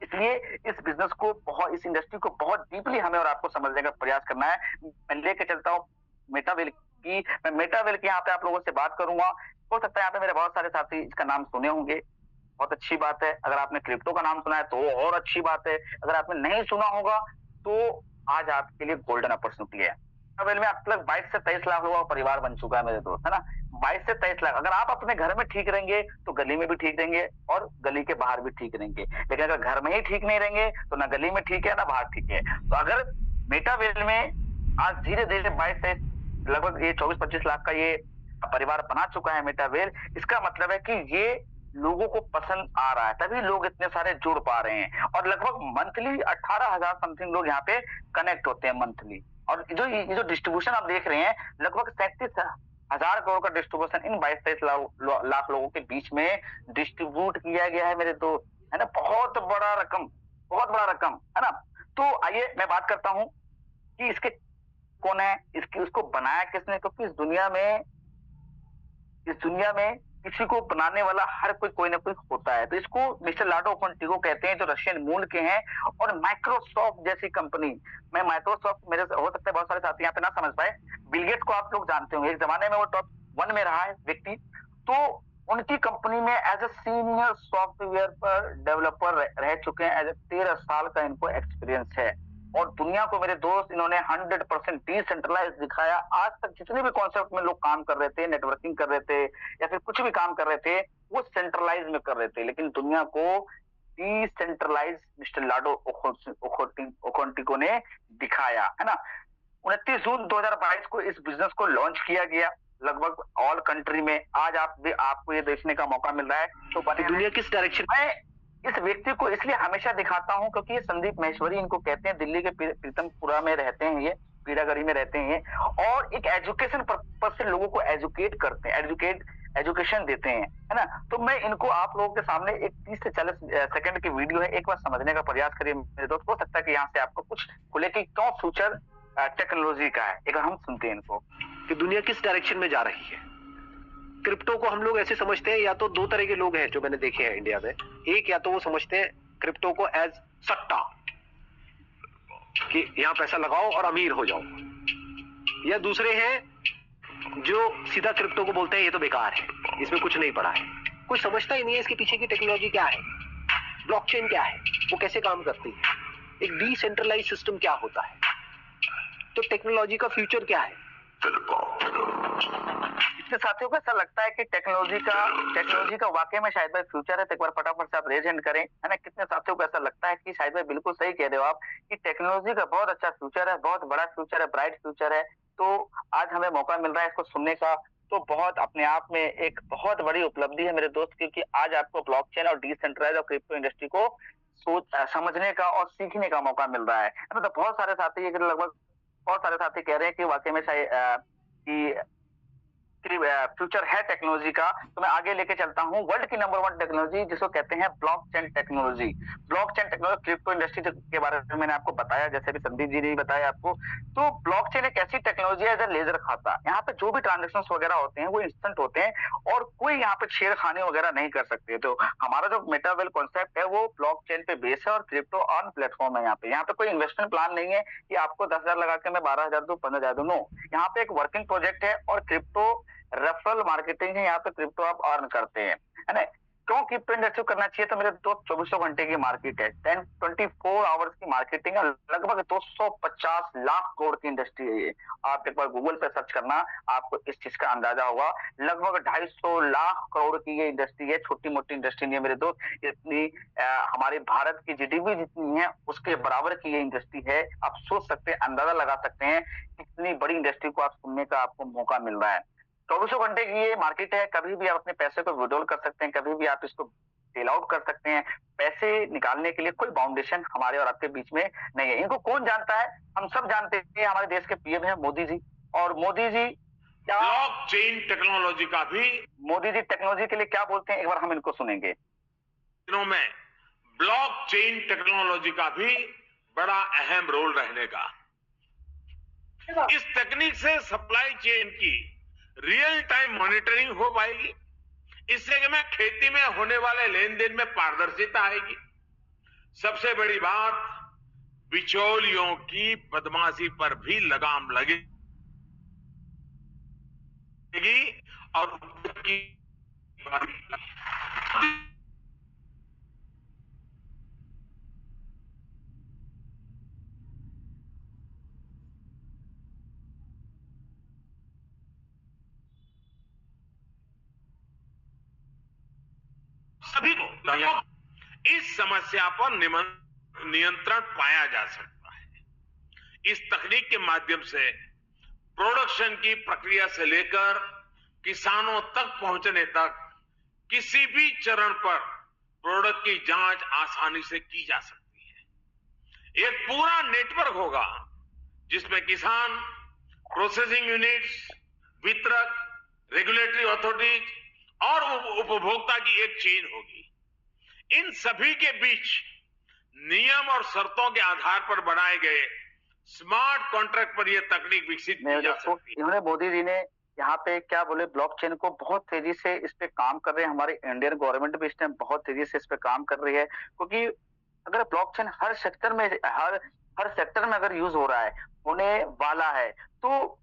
इसलिए इस बिजनेस को बहुत, इस इंडस्ट्री को बहुत डीपली हमें और आपको समझने का प्रयास करना है। मैं लेके चलता हूँ मेटावेल की, मैं मेटावेल की यहाँ पे आप लोगों से बात करूंगा। हो सकता है यहाँ पे मेरे बहुत सारे साथी इसका नाम सुने होंगे, बहुत अच्छी बात है। अगर आपने क्रिप्टो का नाम सुना है तो और अच्छी बात है। अगर आपने नहीं सुना होगा तो आज आपके लिए गोल्डन अपॉर्चुनिटी है। मेटावेल में अब तक 22 से 23 लाख लोगों का परिवार बन चुका है मेरे दोस्त, है ना। 22 से 23 लाख। अगर आप अपने घर में ठीक रहेंगे तो गली में भी ठीक रहेंगे और गली के बाहर भी ठीक रहेंगे। लेकिन अगर घर में ही ठीक नहीं रहेंगे तो ना गली में ठीक है ना बाहर ठीक है। तो अगर मेटावेल में आज धीरे धीरे 22 से लगभग ये 24-25 लाख का ये परिवार बना चुका है मेटावेल, इसका मतलब है कि ये लोगों को पसंद आ रहा है, तभी लोग इतने सारे जुड़ पा रहे हैं। और लगभग मंथली 18,000 समथिंग लोग यहाँ पे कनेक्ट होते हैं मंथली। और ये जो डिस्ट्रीब्यूशन आप देख रहे हैं, लगभग 37,000 करोड़ का डिस्ट्रीब्यूशन इन 22-23 लाख लोगों के बीच में डिस्ट्रीब्यूट किया गया है मेरे दोस्त, है ना। बहुत बड़ा रकम, बहुत बड़ा रकम, है ना। तो आइए मैं बात करता हूँ कि इसके कौन है, उसको बनाया किसने, क्योंकि इस दुनिया में किसी को बनाने वाला हर कोई ना कोई होता है। तो इसको मिस्टर लाडो ओकोंटिको कहते हैं, जो रशियन मूल के हैं। और माइक्रोसॉफ्ट जैसी कंपनी, मैं माइक्रोसॉफ्ट, मेरे हो सकता है बहुत सारे साथी यहाँ पे ना समझ पाए, बिल गेट्स को आप लोग जानते होंगे, एक जमाने में वो टॉप 1 में रहा है व्यक्ति। तो उनकी कंपनी में एज ए सीनियर सॉफ्टवेयर पर डेवलपर रह चुके हैं। एज ए 13 साल का इनको एक्सपीरियंस है। और दुनिया को मेरे दोस्त इन्होंने 100% डिसेंट्रलाइज दिखाया। आज तक जितने भी कॉन्सेप्ट में लोग काम कर रहे थे, नेटवर्किंग कर रहे थे या फिर कुछ भी काम कर रहे थे, वो सेंट्रलाइज में कर रहे थे। लेकिन दुनिया को डिसेंट्रलाइज मिस्टर लाडो ओकोंटिको ने दिखाया, है ना। 29 जून 2022 को इस बिजनेस को लॉन्च किया गया लगभग ऑल कंट्री में। आज आपको ये देखने का मौका मिल रहा है। तो दुनिया किस डायरेक्शन में, इस व्यक्ति को इसलिए हमेशा दिखाता हूं क्योंकि ये संदीप महेश्वरी इनको कहते हैं, दिल्ली के प्रीतमपुरा में रहते हैं, ये पीड़ागढ़ी में रहते हैं, और एक एजुकेशन पर्पज से लोगों को एजुकेट करते हैं, एजुकेशन देते हैं, है ना। तो मैं इनको आप लोगों के सामने एक 30 से 40 सेकंड की वीडियो है, एक बार समझने का प्रयास करिए मेरे दोस्त। हो सकता है कि यहाँ से आपको कुछ खुले कि क्यों फ्यूचर टेक्नोलॉजी का है। एक हम सुनते हैं इनको कि दुनिया किस डायरेक्शन में जा रही है। क्रिप्टो को हम लोग ऐसे समझते हैं, या तो 2 तरह के लोग हैं जो मैंने देखे हैं इंडिया में। एक, या तो वो समझते हैं क्रिप्टो को एज सट्टा, कि यहां पैसा लगाओ और अमीर हो जाओ। या दूसरे हैं जो सीधा क्रिप्टो को बोलते हैं ये तो बेकार है, इसमें कुछ नहीं पड़ा है, कुछ समझता ही नहीं है इसके पीछे की टेक्नोलॉजी क्या है, ब्लॉकचेन क्या है, वो कैसे काम करती है, एक डिसेंट्रलाइज सिस्टम क्या होता है, तो टेक्नोलॉजी का फ्यूचर क्या है। कितने साथियों को ऐसा लगता है कि टेक्नोलॉजी का वाकई में शायद भाई फ्यूचर है? तो एक बार फटाफट से आप रेज हैंड करें, है ना। कितने साथियों को ऐसा लगता है कि शायद भाई बिल्कुल सही कह रहे हो आप कि टेक्नोलॉजी का बहुत अच्छा फ्यूचर है, बहुत बड़ा फ्यूचर है, ब्राइट फ्यूचर है। तो आज हमें मौका मिल रहा है इसको सुनने का, तो बहुत अपने आप में एक बहुत बड़ी उपलब्धि है मेरे दोस्त, क्योंकि आज आपको ब्लॉकचेन और डिसेंट्रलाइज और क्रिप्टो इंडस्ट्री को समझने का और सीखने का मौका मिल रहा है। मतलब बहुत सारे साथी, लगभग बहुत सारे साथी कह रहे हैं कि वाकई में शायद फ्यूचर है टेक्नोलॉजी का। तो मैं आगे लेके चलता हूं वर्ल्ड की नंबर 1 टेक्नोलॉजी जिसको कहते हैं blockchain technology. Blockchain technology crypto industry के बारे में मैंने आपको बताया, जैसे भी संदीप जी ने बताया आपको। तो ब्लॉकचेन एक ऐसी टेक्नोलॉजी है जैसे लेजर खाता। यहाँ पे जो भी ट्रांजेक्शन वगैरह होते हैं वो इंस्टेंट होते हैं और कोई यहाँ पे छेड़खानी वगैरह नहीं कर सकते। तो हमारा जो मेटावेल कॉन्सेप्ट है वो ब्लॉकचेन पे बेस है और क्रिप्टो ऑन प्लेटफॉर्म है। यहाँ पे कोई इन्वेस्टमेंट प्लान नहीं है कि आपको 10,000 लगा के मैं 12,000 दूं, 15,000 दूं। नो, यहाँ पे एक वर्किंग प्रोजेक्ट है और क्रिप्टो रेफरल मार्केटिंग है। यहाँ पे क्रिप्टो आप अर्न करते हैं, है ना। क्यों क्रिप्टो इंडस्ट्री करना चाहिए? तो मेरे दोस्त 24 घंटे की मार्केट है, 24 आवर्स की मार्केटिंग है, लगभग 250 लाख करोड़ की इंडस्ट्री है ये। आप एक बार गूगल पे सर्च करना, आपको इस चीज का अंदाजा होगा। लगभग 250 लाख करोड़ की ये इंडस्ट्री है, छोटी मोटी इंडस्ट्री नहीं है मेरे दोस्त। इतनी हमारे भारत की जीडीपी जितनी है उसके बराबर की ये इंडस्ट्री है। आप सोच सकते हैं, अंदाजा लगा सकते हैं कितनी बड़ी इंडस्ट्री को आप सुनने का आपको मौका मिल रहा है। 24 घंटे की ये मार्केट है, कभी भी आप अपने पैसे को विड्रॉल कर सकते हैं, कभी भी आप इसको सेल आउट कर सकते हैं। पैसे निकालने के लिए कोई बाउंडेशन हमारे और आपके बीच में नहीं है। इनको कौन जानता है? हम सब जानते हैं, हमारे देश के पीएम है मोदी जी। और मोदी जी ब्लॉकचेन टेक्नोलॉजी का भी, मोदी जी टेक्नोलॉजी के लिए क्या बोलते हैं, एक बार हम इनको सुनेंगे। दिनों में ब्लॉकचेन टेक्नोलॉजी का भी बड़ा अहम रोल रहने का। इस तकनीक से सप्लाई चेन की रियल टाइम मॉनिटरिंग हो पाएगी। इससे कि मैं खेती में होने वाले लेन देन में पारदर्शिता आएगी। सबसे बड़ी बात, बिचौलियों की बदमाशी पर भी लगाम लगेगी और उनकी सभी को इस समस्या पर नियंत्रण पाया जा सकता है। इस तकनीक के माध्यम से प्रोडक्शन की प्रक्रिया से लेकर किसानों तक पहुंचने तक किसी भी चरण पर प्रोडक्ट की जांच आसानी से की जा सकती है। एक पूरा नेटवर्क होगा जिसमें किसान, प्रोसेसिंग यूनिट्स, वितरक, रेगुलेटरी अथॉरिटीज और उपभोक्ता की एक चेन होगी। इन सभी के बीच नियम और शर्तों के आधार पर बनाए गए स्मार्ट कॉन्ट्रैक्ट पर यह तकनीक विकसित की जा सकती है। इन्होंने मोदी जी ने यहाँ पे क्या बोले, ब्लॉकचेन को बहुत तेजी से इस पे काम कर रहे हैं। हमारी इंडियन गवर्नमेंट भी इस टाइम बहुत तेजी से इस पे काम कर रही है, क्योंकि अगर ब्लॉकचेन हर सेक्टर में अगर यूज हो रहा है, होने वाला है, तो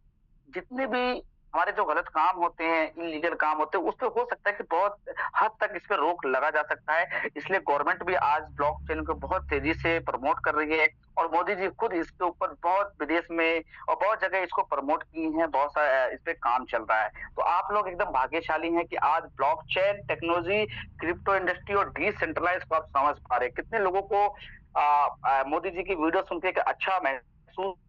जितने भी हमारे जो गलत काम होते हैं, इलीगल काम होते हैं, उस पे हो सकता है कि बहुत हद तक इस पे रोक लगा जा सकता है। इसलिए गवर्नमेंट भी आज ब्लॉकचेन को बहुत तेजी से प्रमोट कर रही है और मोदी जी खुद इसके ऊपर बहुत विदेश में और बहुत जगह इसको प्रमोट की हैं, बहुत सारा इस पे काम चल रहा है। तो आप लोग एकदम भाग्यशाली हैं कि आज ब्लॉकचेन टेक्नोलॉजी, क्रिप्टो इंडस्ट्री और डिसेंट्रलाइज को आप समझ पा रहे हैं। कितने लोगों को मोदी जी की वीडियो सुन के अच्छा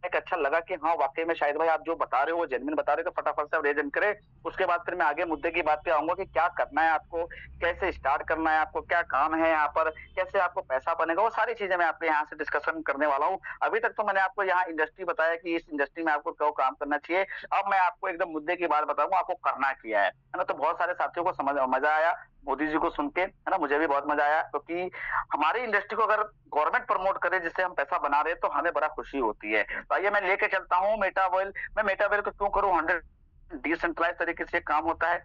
अच्छा लगा कि हाँ वाकई में शायद भाई आप जो बता रहे हो वो जेन्युइन बता रहे हो, तो फटाफट से आप रेजन करें। उसके बाद फिर मैं आगे मुद्दे की बात पे आऊंगा कि क्या करना है आपको, कैसे स्टार्ट करना है आपको, क्या काम है यहाँ पर, कैसे आपको पैसा बनेगा, वो सारी चीजें मैं आपके यहाँ से डिस्कशन करने वाला हूँ। अभी तक तो मैंने आपको यहाँ इंडस्ट्री बताया कि इस इंडस्ट्री में आपको क्यों काम करना चाहिए। अब मैं आपको एकदम मुद्दे की बात बताऊंगा आपको करना क्या है ना। तो बहुत सारे साथियों को समझ मजा आया मोदी जी को सुन के, है ना। मुझे भी बहुत मजा आया, क्योंकि हमारी इंडस्ट्री को अगर गवर्नमेंट प्रमोट करे जिससे हम पैसा बना रहे हैं, तो हमें बड़ा खुशी होती है। तो आइए मैं लेके चलता हूँ मेटावेल। मैं मेटावेल को क्यों करूँ, 100 डिसेंट्रलाइज तरीके से काम होता है,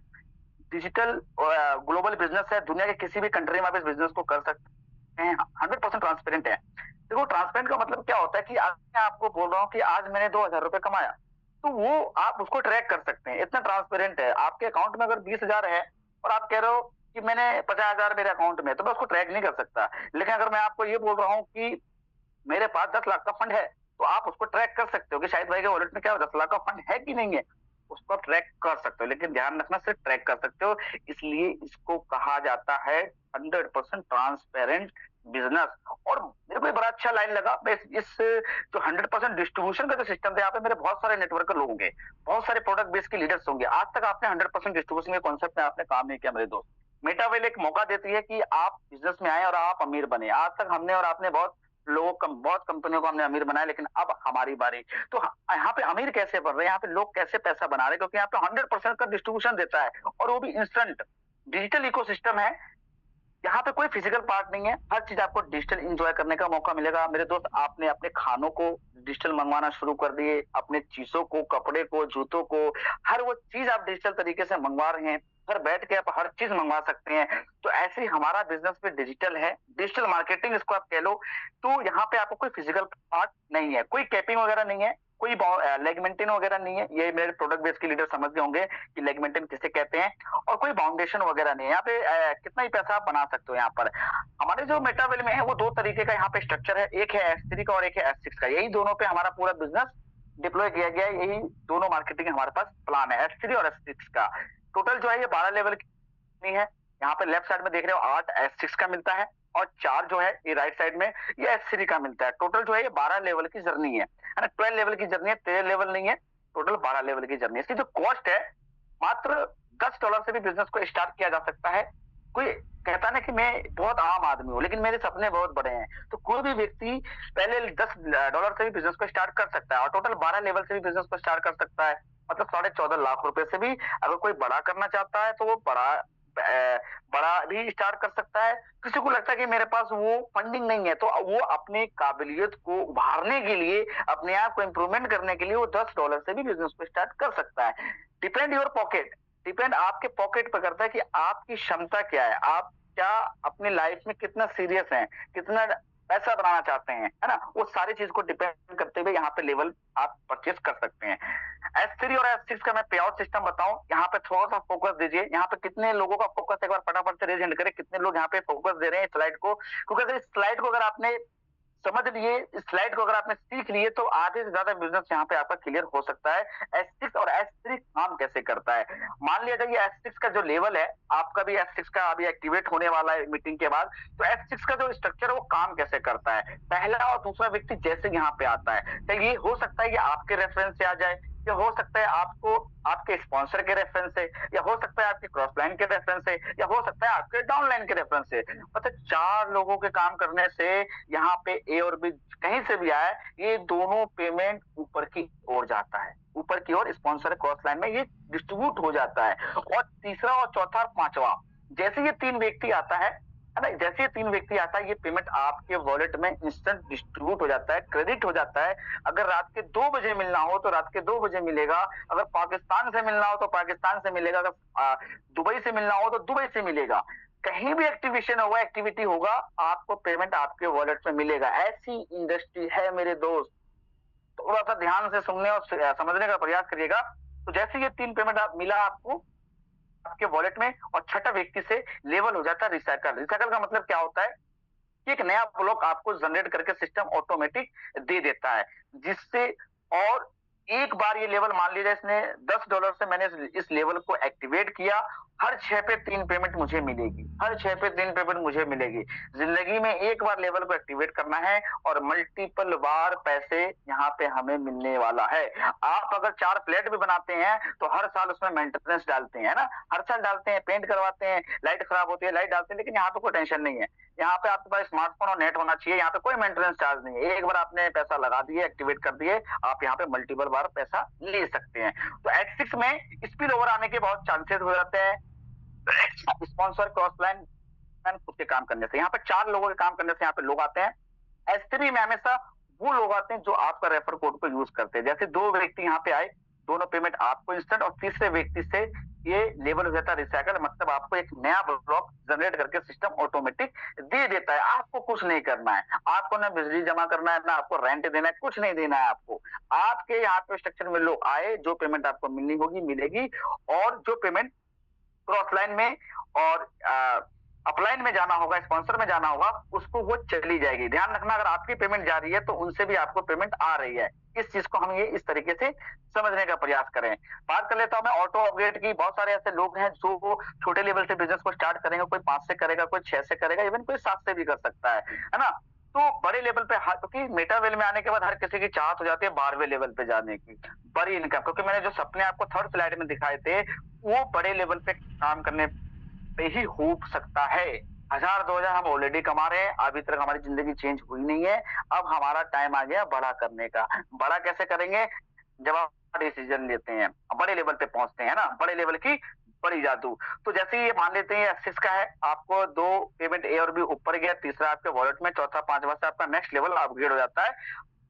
डिजिटल ग्लोबल बिजनेस है, दुनिया के किसी भी कंट्री में आप इस बिजनेस को कर सकते हैं, 100% ट्रांसपेरेंट है। देखो ट्रांसपेरेंट का मतलब क्या होता है कि आज मैं आपको बोल रहा हूँ कि आज मैंने 2000 रुपए कमाया, तो वो आप उसको ट्रैक कर सकते हैं, इतना ट्रांसपेरेंट है। आपके अकाउंट में अगर 20,000 है और आप कह रहे हो कि मैंने 50,000 मेरे अकाउंट में, तो मैं उसको ट्रैक नहीं कर सकता। लेकिन अगर मैं आपको ये बोल रहा हूँ कि मेरे पास 10 लाख का फंड है, तो आप उसको ट्रैक कर सकते हो कि शायद भाई के वॉलेट में क्या 10 लाख का फंड है कि नहीं है, उसको ट्रैक कर सकते हो। लेकिन ध्यान रखना, सिर्फ ट्रैक कर सकते हो, इसलिए इसको कहा जाता है 100% ट्रांसपेरेंट बिजनेस। और मेरे को बड़ा अच्छा लाइन लगा, इस जो 100% डिस्ट्रीब्यूशन का जो सिस्टम था, यहाँ पे मेरे बहुत सारे नेटवर्कर लोग होंगे, बहुत सारे प्रोडक्ट बेस के लीडर्स होंगे। आज तक आपने 100% डिस्ट्रीब्यूशन के कॉन्सेप्ट में आपने काम नहीं किया मेरे दोस्त। मेटावेल एक मौका देती है कि आप बिजनेस में आए और आप अमीर बने। आज तक हमने और आपने बहुत बहुत कंपनियों को हमने अमीर बनाया, लेकिन अब हमारी बारी। तो यहाँ पे अमीर कैसे बन रहे हैं, यहाँ पे लोग कैसे पैसा बना रहे हैं, क्योंकि यहाँ पे 100% का डिस्ट्रीब्यूशन देता है और वो भी इंस्टेंट। डिजिटल इकोसिस्टम है, यहाँ पे कोई फिजिकल पार्ट नहीं है, हर चीज आपको डिजिटल एंजॉय करने का मौका मिलेगा। मेरे दोस्त, आपने अपने खानों को डिजिटल मंगवाना शुरू कर दिए, अपने चीजों को, कपड़े को, जूतों को, हर वो चीज आप डिजिटल तरीके से मंगवा रहे हैं। घर बैठ के आप हर चीज मंगवा सकते हैं। तो ऐसे ही हमारा बिजनेस भी डिजिटल है, डिजिटल मार्केटिंग इसको आप कह लो। तो यहाँ पे आपको कोई फिजिकल पार्ट नहीं है, कोई कैपिंग वगैरह नहीं है, कोई लेग मेंटेन वगैरह नहीं है। ये मेरे प्रोडक्ट बेस के लीडर समझ गए होंगे कि लेग मेंटेन किसे कहते हैं। और कोई बाउंडेशन वगैरह नहीं है। यहाँ पे कितना ही पैसा आप बना सकते हो। यहाँ पर हमारे जो मेटावेल में है वो 2 तरीके का यहाँ पे स्ट्रक्चर है, एक है S3 का और एक है S6 का। यही दोनों पे हमारा पूरा बिजनेस डिप्लॉय किया गया है। यही दोनों मार्केटिंग हमारे पास प्लान है, S3 और S6 का। टोटल जो है ये 12 लेवल की है। यहाँ पे लेफ्ट साइड में देख रहे हो 8 S6 का मिलता है और 4 जो है ये राइट साइड में ये S3 का मिलता है। टोटल जो है ये 12 लेवल की जर्नी है ना, 12 लेवल की जर्नी है, 13 लेवल नहीं है, टोटल 12 लेवल की जर्नी है। इसकी जो कॉस्ट है, मात्र $10 से भी बिजनेस को स्टार्ट किया जा सकता है। कोई कहता ना कि मैं बहुत आम आदमी हूँ लेकिन मेरे सपने बहुत बड़े हैं, तो कोई भी व्यक्ति पहले $10 से भी बिजनेस को स्टार्ट कर सकता है और टोटल 12 लेवल से भी बिजनेस को स्टार्ट कर सकता है। मतलब 14.5 लाख रुपए से भी अगर कोई बड़ा करना चाहता है तो वो बड़ा भी स्टार्ट कर सकता है। किसी को लगता है कि मेरे पास वो फंडिंग नहीं है, तो वो अपने काबिलियत को उभारने के लिए, अपने आप को इंप्रूवमेंट करने के लिए वो $10 से भी बिजनेस को स्टार्ट कर सकता है। डिपेंड योर पॉकेट, डिपेंड आपके पॉकेट पर करता है कि आपकी क्षमता क्या है, आप क्या अपनी लाइफ में कितना सीरियस हैं, कितना पैसा बनाना चाहते हैं, है ना, वो सारी चीज को डिपेंड करते हुए यहाँ पे लेवल आप परचेस कर सकते हैं। S3 और S6 का मैं पे आउट सिस्टम बताऊं, यहाँ पे थोड़ा सा फोकस दीजिए। यहाँ पे कितने लोगों का फोकस, एक बार फटाफट से रेज हैंड करें, कितने लोग यहाँ पे फोकस दे रहे हैं स्लाइड को, क्योंकि अगर इस स्लाइड को अगर आपने समझ लिए, इस स्लाइड को अगर आपने सीख लिए, तो आधे से ज्यादा बिजनेस यहाँ पे आपका क्लियर हो सकता है। S6 और S3 काम कैसे करता है, मान लिया जाए S6 का जो लेवल है, आपका भी S6 का अभी एक्टिवेट होने वाला है मीटिंग के बाद, तो S6 का जो स्ट्रक्चर है वो काम कैसे करता है। पहला और दूसरा व्यक्ति जैसे यहाँ पे आता है, तो ये हो सकता है कि आपके रेफरेंस से आ जाए, या हो सकता है आपको आपके स्पॉन्सर के रेफरेंस से, या हो सकता है आपके क्रॉस लाइन के रेफरेंस से, या हो सकता है आपके डाउन लाइन के रेफरेंस से। मतलब 4 लोगों के काम करने से यहाँ पे ए और बी कहीं से भी आए, ये दोनों पेमेंट ऊपर की ओर जाता है, ऊपर की ओर स्पॉन्सर क्रॉस लाइन में ये डिस्ट्रीब्यूट हो जाता है। और तीसरा और चौथा और पांचवा, जैसे ये 3 व्यक्ति आता है ना, जैसे ये 3 व्यक्ति आता है, ये पेमेंट आपके वॉलेट में इंस्टेंट डिस्ट्रीब्यूट हो जाता है, क्रेडिट हो जाता है। अगर रात के 2 बजे मिलना हो तो रात के 2 बजे मिलेगा, अगर पाकिस्तान से मिलना हो तो पाकिस्तान से मिलेगा, अगर दुबई से मिलना हो तो दुबई से मिलेगा। कहीं भी एक्टिवेशन होगा, एक्टिविटी होगा, आपको पेमेंट आपके वॉलेट में मिलेगा। ऐसी इंडस्ट्री है मेरे दोस्त, थोड़ा सा ध्यान से सुनने और समझने का प्रयास करिएगा। तो जैसे ये 3 पेमेंट मिला आपको आपके वॉलेट में, और छठा व्यक्ति से लेवल हो जाता है रिसाइकल। रिसाइकल का मतलब क्या होता है कि एक नया ब्लॉक आपको जनरेट करके सिस्टम ऑटोमेटिक दे देता है, जिससे और एक बार ये लेवल मान लीजिए इसने $10 से मैंने इस लेवल को एक्टिवेट किया, हर 6 पे 3 पेमेंट मुझे मिलेगी, हर 6 पे 3 पेमेंट मुझे मिलेगी। जिंदगी में एक बार लेवल को एक्टिवेट करना है और मल्टीपल बार पैसे यहाँ पे हमें मिलने वाला है। आप अगर 4 फ्लैट भी बनाते हैं तो हर साल उसमें मेंटेनेंस डालते हैं ना, हर साल डालते हैं, पेंट करवाते हैं, लाइट खराब होती है लाइट डालते हैं, लेकिन यहाँ पे कोई टेंशन नहीं है। यहाँ पे आपके पास स्मार्टफोन और नेट होना चाहिए, यहाँ पे कोई मेंटेनेंस चार्ज नहीं है। एक बार आपने पैसा लगा दिए, एक्टिवेट कर दिए, आप यहाँ पे मल्टीपल बार पैसा ले सकते हैं। तो X6 में स्पिल ओवर आने के बहुत चांसेस हो जाते हैं स्पॉन्सर क्रॉस लाइन खुद के काम करने से। यहाँ पे 4 लोगों के काम करने से यहाँ पे लोग आते हैं। S3 में हमेशा वो लोग आते हैं जो आपका रेफर कोड को यूज करते हैं। जैसे 2 व्यक्ति यहाँ पे आए, दोनों पेमेंट आपको इंस्टेंट, और तीसरे व्यक्ति से ये लेवल हो जाता है रिसाइकल, मतलब आपको एक नया ब्लॉक जनरेट करके सिस्टम ऑटोमेटिक दे देता है। आपको कुछ नहीं करना है, आपको ना बिजली जमा करना है, ना आपको रेंट देना है, कुछ नहीं देना है आपको। आपके यहाँ पे स्ट्रक्चर में लोग आए, जो पेमेंट आपको मिलनी होगी मिलेगी, और जो पेमेंट क्रॉस लाइन में और अपलाइन में जाना होगा, स्पॉन्सर में जाना होगा, उसको वो चली जाएगी। ध्यान रखना, अगर आपकी पेमेंट जा रही है तो उनसे भी आपको पेमेंट आ रही है। इस चीज को हम ये इस तरीके से समझने का प्रयास करें। बात कर लेता हूं मैं ऑटो अपग्रेड की। बहुत सारे ऐसे लोग हैं जो छोटे लेवल से बिजनेस को स्टार्ट करेंगे, कोई 5 से करेगा, कोई 6 से करेगा, इवन कोई 7 से भी कर सकता है ना। तो बड़े लेवल पे, क्योंकि मेटावेल में आने के बाद हर किसी की चाहत हो जाती है 12वें लेवल पे जाने की, बड़ी इनकम। क्योंकि मैंने जो सपने आपको 3rd स्लाइड में दिखाए थे, वो बड़े लेवल पे काम करने पे ही हो सकता है। 1000-2000 हम ऑलरेडी कमा रहे हैं, अभी तक हमारी जिंदगी चेंज हुई नहीं है। अब हमारा टाइम आ गया बड़ा करने का। बड़ा कैसे करेंगे, जब आप डिसीजन लेते हैं, बड़े लेवल पे पहुंचते हैं ना, बड़े लेवल की बड़ी जादू। तो जैसे ये मान लेते हैं X6 का है, आपको 2 पेमेंट ए और बी ऊपर गया, तीसरा आपके वॉलेट में, चौथा 5वां से आपका नेक्स्ट लेवल अपग्रेड हो जाता है।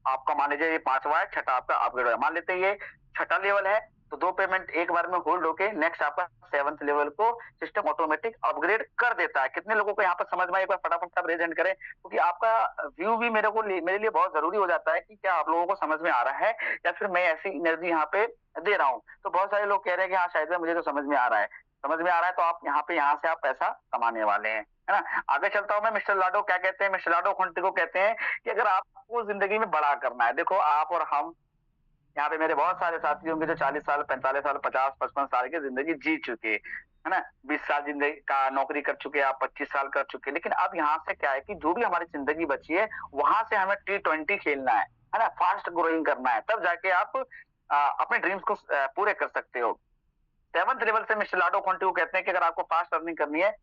आपका मान लीजिए ये 5वां है, छठा आपका अपग्रेड है। मान लेते हैं ये छठा लेवल है, तो 2 पेमेंट एक बार में होल्ड होके नेक्स्ट आपका 7th लेवल को सिस्टम ऑटोमेटिक अपग्रेड कर देता है। कितने लोगों को यहाँ पर समझ में, एक बार फटाफट आप रेजेंट करें, क्योंकि आपका व्यू भी मेरे लिए बहुत जरूरी हो जाता है कि क्या आप लोगों को समझ में आ रहा है, या फिर मैं ऐसी एनर्जी यहाँ पे दे रहा हूँ। तो बहुत सारे लोग कह रहे हैं कि हाँ शायद मुझे तो समझ में आ रहा है, समझ में आ रहा है, तो आप यहाँ से आप पैसा कमाने वाले हैं, है ना। आगे चलता हूं मैं। मिस्टर लाडो क्या कहते हैं, मिस्टर लाडो खंटी को कहते हैं कि अगर आपको जिंदगी में बड़ा करना है, देखो आप और हम, यहाँ पे मेरे बहुत सारे साथी होंगे जो 40 साल, 45 साल, 50-55 साल की जिंदगी जी चुके, है ना। 20 साल जिंदगी का नौकरी कर चुके, आप 25 साल कर चुके। लेकिन अब यहाँ से क्या है कि जो भी हमारी जिंदगी बची है, वहां से हमें T20 खेलना है ना, फास्ट ग्रोइंग करना है, तब जाके आप अपने ड्रीम्स को पूरे कर सकते हो। 7th लेवल से मिस्टर लाडो खंटी को कहते हैं कि अगर आपको फास्ट अर्निंग करनी है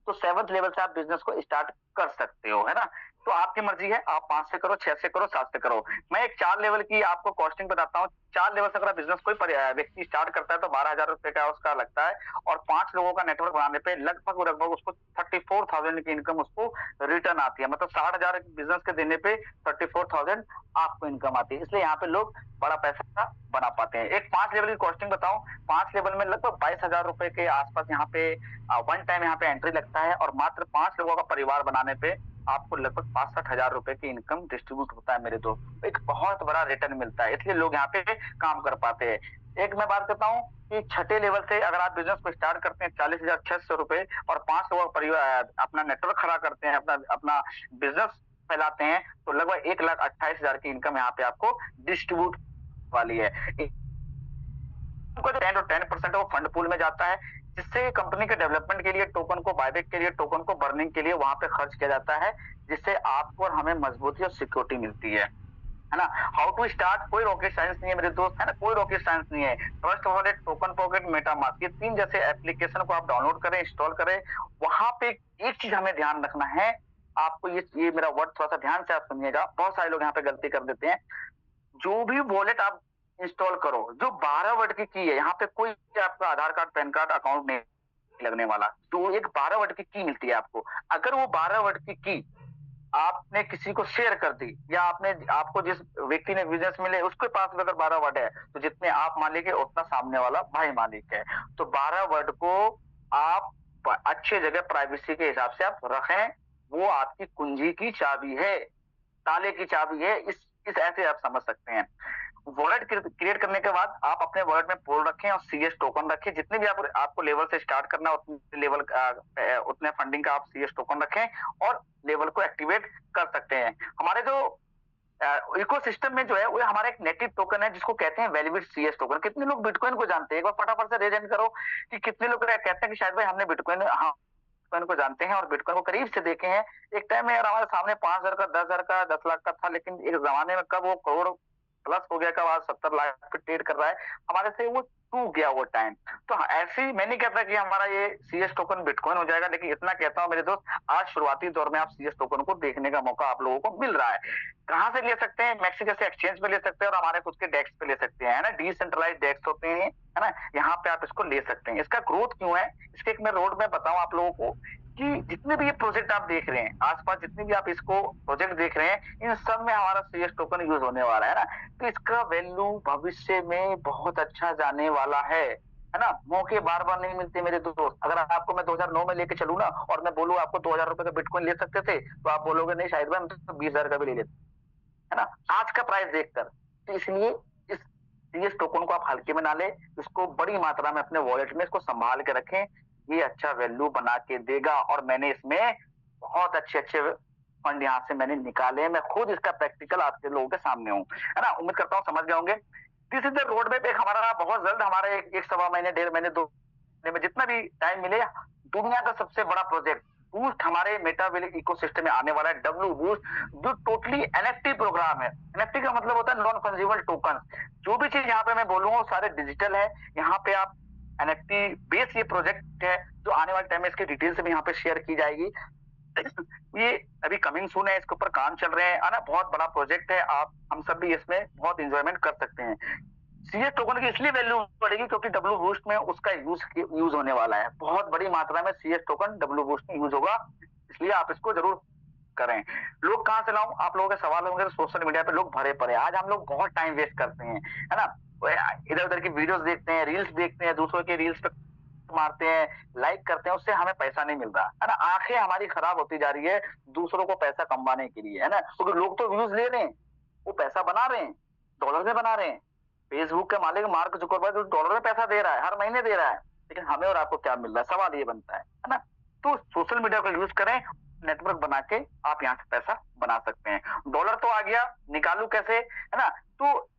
तो 7th लेवल से आप बिजनेस को स्टार्ट कर सकते हो, है ना। तो आपकी मर्जी है, आप 5 से करो, 6 से करो, 7 से करो। मैं एक 4 लेवल की आपको कॉस्टिंग बताता हूँ। 4 लेवल से अगर बिजनेस कोई व्यक्ति स्टार्ट करता है तो 12,000 रुपए का उसका लगता है, और 5 लोगों का नेटवर्क बनाने पे लगभग उसको 34,000 की इनकम उसको रिटर्न आती है। मतलब 60,000 बिजनेस के देने पे 34,000 आपको इनकम आती है। इसलिए यहाँ पे लोग बड़ा पैसा बना पाते हैं। एक 5 लेवल की कॉस्टिंग बताऊं, 5 लेवल में लगभग 22,000 रुपए के आसपास यहाँ पे वन टाइम यहाँ पे एंट्री लगता है, और मात्र 5 लोगों का परिवार बनाने पे आपको लगभग 65 हजार रुपए की इनकम डिस्ट्रीब्यूट होता है मेरे दोस्त। एक बहुत बड़ा रिटर्न मिलता है, इसलिए लोग यहाँ पे काम कर पाते हैं। एक मैं बात करता हूँ कि छठे लेवल से अगर आप बिजनेस को स्टार्ट करते हैं 40,600 रुपए और 5 लोग परिवार अपना नेटवर्क खड़ा करते हैं, अपना बिजनेस फैलाते हैं, तो लगभग 1,28,000 की इनकम यहाँ पे आपको डिस्ट्रीब्यूट वाली है। 10% वो फंड पूल में जाता है, जिससे कंपनी के डेवलपमेंट के लिए, टोकन को बायबैक के लिए, टोकन को बर्निंग के लिए वहां पे खर्च किया जाता है, जिससे आपको और हमें मजबूती और सिक्योरिटी मिलती है ना। हाउ टू स्टार्ट, कोई रॉकेट साइंस नहीं है मेरे दोस्त, है ना, कोई रॉकेट साइंस नहीं है। Trust wallet, token pocket, MetaMask, ये 3 जैसे एप्लीकेशन को आप डाउनलोड करें, इंस्टॉल करें। वहां पे एक चीज हमें ध्यान रखना है, आपको ये मेरा वर्ड थोड़ा सा ध्यान से आप सुनिएगा, बहुत सारे लोग यहाँ पे गलती कर देते हैं। जो भी वॉलेट आप इंस्टॉल करो, जो 12 वर्ड की है, यहाँ पे कोई आपका आधार कार्ड, पैन कार्ड, अकाउंट नहीं लगने वाला, तो एक 12 वर्ड की मिलती है आपको। अगर वो 12 वर्ड की आपने किसी को शेयर कर दी, या आपको जिस व्यक्ति ने बिजनेस मिले उसके पास अगर 12 वर्ड है, तो जितने आप मालिक है उतना सामने वाला भाई मालिक है। तो 12 वर्ड को आप अच्छे जगह प्राइवेसी के हिसाब से आप रखें, वो आपकी कुंजी की चाबी है, ताले की चाबी है, इस ऐसे आप समझ सकते हैं। वॉलेट क्रिएट करने के बाद आप अपने वॉलेट में पोल रखें और सीएस टोकन रखें। जितने भी आपको लेवल से स्टार्ट करना है उतने लेवल उतने फंडिंग का आप सीएस टोकन रखें और लेवल को एक्टिवेट कर सकते हैं। हमारे जो इकोसिस्टम में जो है वो हमारा एक नेटिव टोकन है जिसको कहते हैं वैलिड सीएस टोकन। कितने लोग बिटकॉइन को जानते हैं? एक बार फटाफट से रेज हैंड करो कि कितने लोग कहते हैं कि शायद भाई हमने बिटकॉइन को जानते हैं और बिटकॉइन को करीब से देखे हैं। एक टाइम में हमारे सामने 5,000 का, 10,000 का, 10 लाख का था, लेकिन एक जमाने में कब वो करोड़ प्लस हो गया, कब आज 70 लाख पे ट्रेड कर रहा है, हमारे से वो टूट गया वो टाइम। तो ऐसे ही मैं नहीं कहता कि हमारा ये सीएस टोकन बिटकॉइन हो जाएगा, लेकिन इतना कहता हूं मेरे दोस्त, आज शुरुआती दौर में आप सीएस टोकन को देखने का मौका आप लोगों को मिल रहा है। कहां से ले सकते हैं? मैक्सी जैसे एक्सचेंज पे ले सकते हैं और हमारे खुद के डेस्क पे ले सकते हैं, है ना, डिसेंट्रलाइज्ड डेस्क होते हैं, है ना, यहाँ पे आप इसको ले सकते हैं। इसका ग्रोथ क्यों है, इसके एक मैं रोड में बताऊं आप लोगों को कि जितने भी ये प्रोजेक्ट आप देख रहे हैं, आसपास जितने भी आप इसको प्रोजेक्ट देख रहे हैं, इन सब में हमारा सीएस टोकन यूज होने वाला है ना। तो इसका वैल्यू भविष्य में बहुत अच्छा जाने वाला है ना। मौके बार बार नहीं मिलते मेरे दोस्त। अगर आपको मैं 2009 में लेके चलूं ना और मैं बोलूं आपको 2,000 रुपए का बिटकॉइन ले सकते थे, तो आप बोलोगे नहीं शायद भाई हम तो 20,000 का भी ले लेते, है ना, आज का प्राइस देखकर। तो इसलिए इस सीएस टोकन को आप हल्के में ना ले, इसको बड़ी मात्रा में अपने वॉलेट में इसको संभाल के रखें, ये अच्छा वैल्यू बना के देगा। और मैंने इसमें बहुत अच्छे फंड यहाँ से मैंने निकाले, मैं खुद इसका प्रैक्टिकल आपके लोगों के सामने हूँ, है ना। उम्मीद करता हूँ समझ गए होंगे। This is the road map. एक हमारा बहुत जल्द हमारे एक सवा महीने, 1.5 महीने, 2 महीने में जितना भी टाइम मिले, दुनिया का सबसे बड़ा प्रोजेक्ट बूस्ट हमारे मेटावेलिक इकोसिस्टम में आने वाला है, डब्ल्यू बूस्ट, जो टोटली एनएफटी प्रोग्राम है। एनएफटी का मतलब होता है नॉन फंजिबल टोकन। जो भी चीज यहाँ पे मैं बोलूंगा सारे डिजिटल है। यहाँ पे आप एनएफटी बेस ये प्रोजेक्ट है जो आने वाले टाइम में इसकी डिटेल्स भी यहाँ पे शेयर की जाएगी। ये अभी कमिंग सून है, इसके ऊपर काम चल रहे हैं, है ना, बहुत बड़ा प्रोजेक्ट है। आप हम सब भी इसमें बहुत एंजॉयमेंट कर सकते हैं। सीएस टोकन की इसलिए वैल्यू बढ़ेगी क्योंकि डब्ल्यू बूस्ट में उसका यूज होने वाला है। बहुत बड़ी मात्रा में सीएस टोकन डब्ल्यू बूस्ट में यूज होगा, इसलिए आप इसको जरूर करें। लोग कहाँ से लाऊं? आप लोगों के सवाल होंगे तो सोशल मीडिया पे लोग भरे पड़े। आज हम लोग बहुत टाइम वेस्ट करते हैं, है ना, इधर उधर की वीडियोस देखते हैं, रील्स देखते हैं, दूसरों के रील्स पे मारते हैं, लाइक करते हैं, उससे हमें पैसा नहीं मिल रहा, है ना। आंखें हमारी खराब होती जा रही है दूसरों को पैसा कमाने के लिए, है ना, क्योंकि लोग तो व्यूज ले रहे हैं, वो पैसा बना रहे हैं, डॉलर में बना रहे हैं। फेसबुक के मालिक मार्क जुकरबर्ग डॉलर में पैसा दे रहा है, हर महीने दे रहा है, लेकिन हमें और आपको क्या मिल रहा है? सवाल ये बनता है ना। तो सोशल मीडिया का यूज करें, नेटवर्क बना के आप यहाँ से पैसा बना सकते हैं। डॉलर तो आ गया, निकालू कैसे, है ना। तो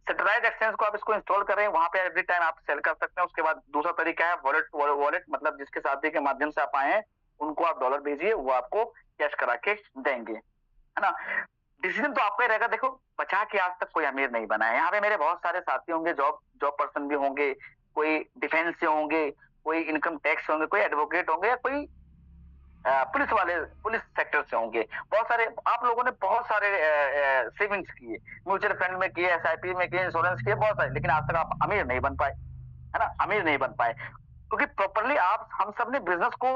सेंट्रलाइज्ड एक्सचेंज को आप इसको इंस्टॉल करें, वहां पे एवरी टाइम आप सेल कर सकते हैं। उसके बाद दूसरा तरीका है वॉलेट, मतलब जिसके साथी के माध्यम से आप आए हैं उनको आप डॉलर भेजिए, वो आपको कैश करा के देंगे, है ना। डिसीजन तो आपका ही रहेगा। देखो, बचा के आज तक कोई अमीर नहीं बना है। यहाँ पे मेरे बहुत सारे साथी होंगे, जॉब पर्सन भी होंगे, कोई डिफेंस से होंगे, कोई इनकम टैक्स होंगे, कोई एडवोकेट होंगे, या कोई पुलिस सेक्टर से होंगे। बहुत सारे आप लोगों ने बहुत सारे सेविंग्स किए, म्यूचुअल फंड में किए, एसआईपी में किए, इंश्योरेंस किए, बहुत सारे, लेकिन आज तक आप अमीर नहीं बन पाए, है ना, अमीर नहीं बन पाए क्योंकि प्रॉपरली हम सब ने बिजनेस को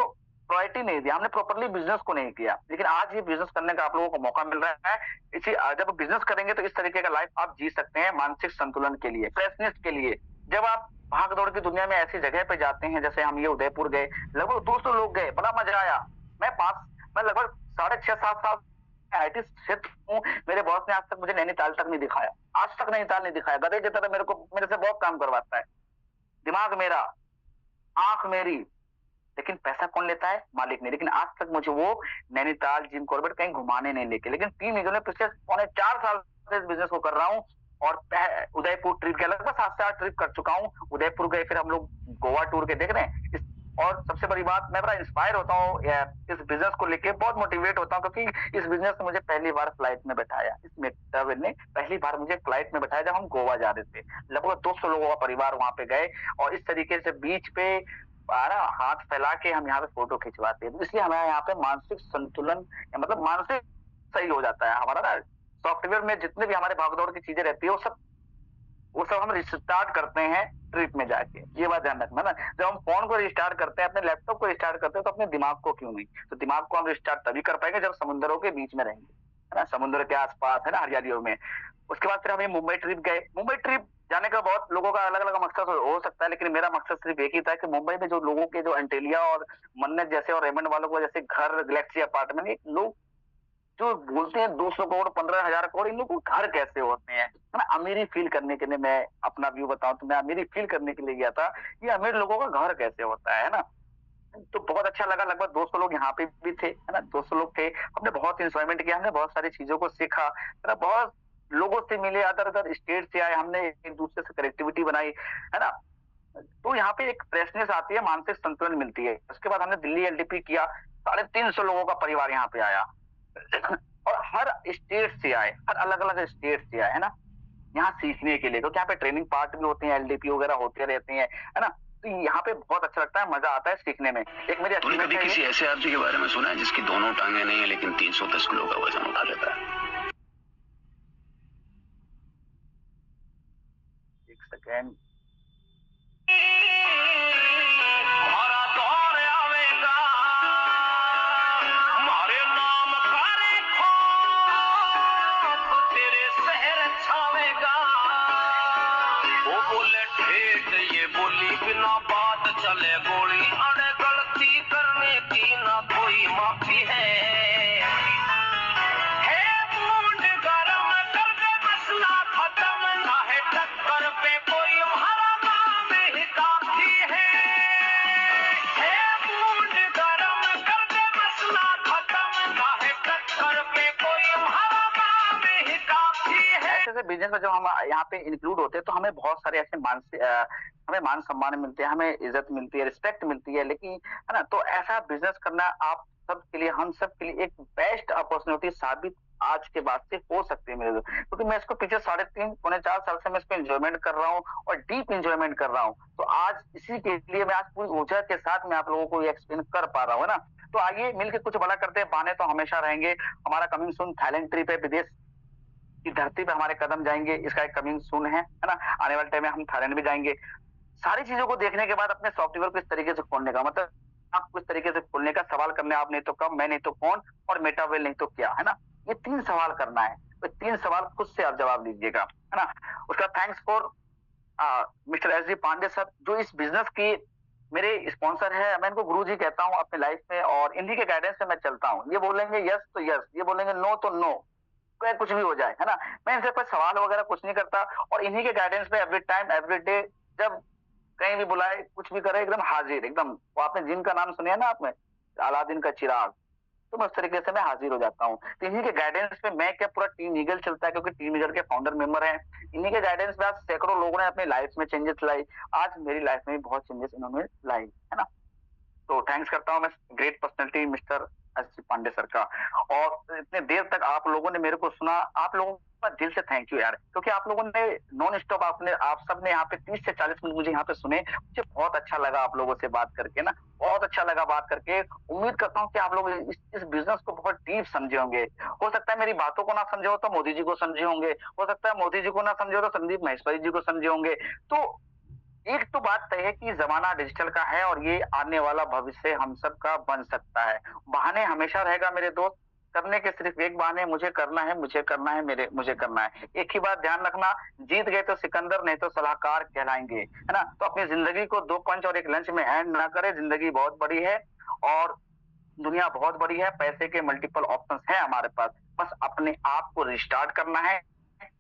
प्रायोरिटी नहीं दिया, हमने प्रॉपरली बिजनेस को नहीं किया। लेकिन आज ये बिजनेस करने का आप लोगों को मौका मिल रहा है। इसी जब बिजनेस करेंगे तो इस तरीके का लाइफ आप जी सकते हैं, मानसिक संतुलन के लिए, फ्रेशनेस के लिए। जब आप भाग दौड़ की दुनिया में ऐसी जगह पे जाते हैं, जैसे हम ये उदयपुर गए, लगभग 200 लोग गए, बड़ा मजा आया। मैं लगभग 6.5-7 साल आईटी क्षेत्र हूँ, मेरे बॉस ने आज तक मुझे नैनीताल तक नहीं दिखाया, आज तक नैनीताल नहीं दिखाया। गधे की तरह मेरे से बहुत काम करवाता है, दिमाग मेरा, आंख मेरी, लेकिन पैसा कौन लेता है? मालिक नहीं। लेकिन आज तक मुझे वो नैनीताल, जिम कॉर्बेट कहीं घुमाने नहीं लेके। लेकिन टीम इंडिया ने पिछले 4.25 साल से इस बिजनेस को कर रहा हूँ और उदयपुर ट्रिप के लगभग 7 से 8 ट्रिप कर चुका हूँ। उदयपुर गए, फिर हम लोग गोवा टूर के देख रहे हैं। और सबसे बड़ी बात, मैं बड़ा इंस्पायर होता हूँ इस बिजनेस को लेके, बहुत मोटिवेट होता हूँ, क्योंकि इस बिजनेस ने मुझे पहली बार फ्लाइट में बैठाया, इस मेटावेल ने पहली बार मुझे फ्लाइट में बैठाया जब हम गोवा जा रहे थे। लगभग 200 लोगों का परिवार वहां पे गए और इस तरीके से बीच पे हाथ फैला के हम यहाँ पे फोटो खिंचवाते हैं। इसलिए हमारे यहाँ पे मानसिक संतुलन, मतलब मानसिक सही हो जाता है हमारा ना। सॉफ्टवेयर में जितने भी हमारे भागदौड़ की चीजें रहती है वो सब हम रिस्टार्ट करते हैं ट्रिप में जाके। ये बात ध्यान रखना ना, जब हम फोन को रिस्टार्ट करते हैं, अपने लैपटॉप को रिस्टार्ट करते हैं, तो अपने दिमाग को क्यों नहीं? तो दिमाग को हम रिस्टार्ट तभी कर पाएंगे जब समुद्रों के बीच में रहेंगे, है ना, समुद्र के आसपास, है ना, हरियालियों में। उसके बाद फिर हम मुंबई ट्रिप गए। मुंबई ट्रिप जाने का बहुत लोगों का अलग अलग मकसद हो सकता है, लेकिन मेरा मकसद सिर्फ एक ही था कि मुंबई में जो लोगों के जो एंटेलिया और मन्नत जैसे और रेमंड वालों को जैसे घर, गैलेक्सी अपार्टमेंट, लोग जो बोलते हैं 200 करोड़ 15,000 करोड़, इन लोगों को घर कैसे होते हैं, है ना। अमीरी फील करने के लिए, मैं अपना व्यू बताऊं तो मैं अमीरी फील करने के लिए गया था, ये अमीर लोगों का घर कैसे होता है ना। तो बहुत अच्छा लगा। लगभग 200 लोग यहाँ पे भी थे, है ना, 200 लोग थे। हमने बहुत इंजॉयमेंट किया, हमने बहुत सारी चीजों को सीखा, है ना, बहुत लोगों से मिले, अदर अदर स्टेट से आए, हमने एक दूसरे से कनेक्टिविटी बनाई, है ना। तो यहाँ पे एक फ्रेशनेस आती है, मानसिक संतुलन मिलती है। उसके बाद हमने दिल्ली एलडीपी किया, 350 लोगों का परिवार यहाँ पे आया और हर स्टेट से आए, हर अलग अलग स्टेट से आए, है ना, यहाँ सीखने के लिए। क्योंकि यहाँ पे ट्रेनिंग पार्ट भी होते हैं, एलडीपी वगैरह होते रहते हैं, है ना। तो यहाँ पे बहुत अच्छा लगता है, मजा आता है सीखने में। एक मेरी तूने कभी किसी ऐसे आदमी के बारे में सुना है जिसकी दोनों टांगे नहीं है लेकिन 310 किलो का वजन उठा लेता है? एक सेकेंड। चले गोली अरे गलती करने की ना कोई माफी है मुंड गरम कर दे मसला खत्म ना है टक्कर पे कोई हमारा नाम ही काफी है मुंड गरम कर दे मसला खत्म ना है टक्कर पे कोई हमारा नाम ही काफी है। ऐसे बिजनेस में जब हम यहाँ पे इंक्लूड होते हैं तो हमें बहुत सारे ऐसे हमें मान सम्मान मिलते हैं, हमें इज्जत मिलती है, रिस्पेक्ट मिलती है। लेकिन, है ना, तो ऐसा बिजनेस करना आप सब के लिए, हम सब के लिए एक बेस्ट अपॉर्चुनिटी साबित आज के बाद से हो सकती है मेरे लिए। क्योंकि मैं इसको पिछले 3.5-4 साल से मैं इसको एंजॉयमेंट कर रहा हूँ और डीप एंजॉयमेंट कर रहा हूँ। तो आज इसी के लिए मैं आज पूरी ऊर्जा के साथ मैं आप लोगों को एक्सप्लेन कर पा रहा हूँ, है ना। तो आइए मिलकर कुछ बड़ा करते हैं। बहाने तो हमेशा रहेंगे। हमारा कमिंग सून थाईलैंड ट्रिप है, विदेश की धरती पे हमारे कदम जाएंगे, इसका एक कमिंग सून है ना। आने वाले टाइम में हम थाईलैंड भी जाएंगे। सारी चीजों को देखने के बाद अपने सॉफ्टवेयर को इस तरीके से खोलने का मतलब, आप किस तरीके से खोलने का सवाल करने, आप नहीं तो कब, मैं नहीं तो कौन, और मेटावेल नहीं तो क्या, है ना। ये 3 सवाल करना है, तो 3 सवाल खुद से आप जवाब दीजिएगा, है ना। उसका thanks for mister S G Pandey sir, जो इस बिजनेस की मेरे स्पॉन्सर है। मैं इनको गुरु जी कहता हूँ अपने लाइफ में, और इन्हीं के गाइडेंस से मैं चलता हूँ। ये बोलेंगे यस तो यस, ये बोलेंगे नो तो नो, कुछ भी हो जाए, है ना। मैं इनसे कोई सवाल वगैरह कुछ नहीं करता, और इन्हीं के गाइडेंस पे एवरी टाइम एवरी डे जब कहीं भी बुलाए, कुछ भी करे, एकदम हाजिर, एकदम। वो आपने जिन का नाम सुना ना आपने, अलादीन का चिराग, तो मैं उस तरीके से मैं हाजिर हो जाता हूँ। तो इन्हीं के गाइडेंस पे मैं क्या, पूरा टीम ईगल चलता है, क्योंकि टीम ईगल के फाउंडर मेंबर हैं। इन्हीं के गाइडेंस पे आज सैकड़ों लोगों ने अपनी लाइफ में चेंजेस लाई। आज मेरी लाइफ में भी बहुत चेंजेस इन्होंने लाई, है ना। तो थैंक्स करता हूँ मैं great personality mister S G Pandey sir का। और इतने देर तक आप लोगों ने मेरे को सुना, आप लोगों का दिल से थैंक यू यार, क्योंकि आप लोगों ने नॉन स्टॉप, आप सब ने यहाँ पे 30 से 40 मिनट मुझे यहाँ पे सुने। मुझे बहुत अच्छा लगा आप लोगों से बात करके ना, बहुत अच्छा लगा बात करके। उम्मीद करता हूँ कि आप लोग इस बिजनेस को बहुत डीप समझे होंगे। हो सकता है मेरी बातों को ना समझे हो तो मोदी जी को समझे होंगे, हो सकता है मोदी जी को ना समझे हो तो संदीप महेश्वरी जी को समझे होंगे। तो एक तो बात तय है कि जमाना डिजिटल का है और ये आने वाला भविष्य हम सब का बन सकता है। बहाने हमेशा रहेगा मेरे दोस्त, करने के सिर्फ एक बहाने, मुझे करना है, मुझे करना है, मुझे करना है। एक ही बात ध्यान रखना, जीत गए तो सिकंदर, नहीं तो सलाहकार कहलाएंगे, है ना। तो अपनी जिंदगी को 2 पंच और 1 लंच में एंड ना करे। जिंदगी बहुत बड़ी है और दुनिया बहुत बड़ी है, पैसे के मल्टीपल ऑप्शंस हैं हमारे पास, बस अपने आप को रिस्टार्ट करना है,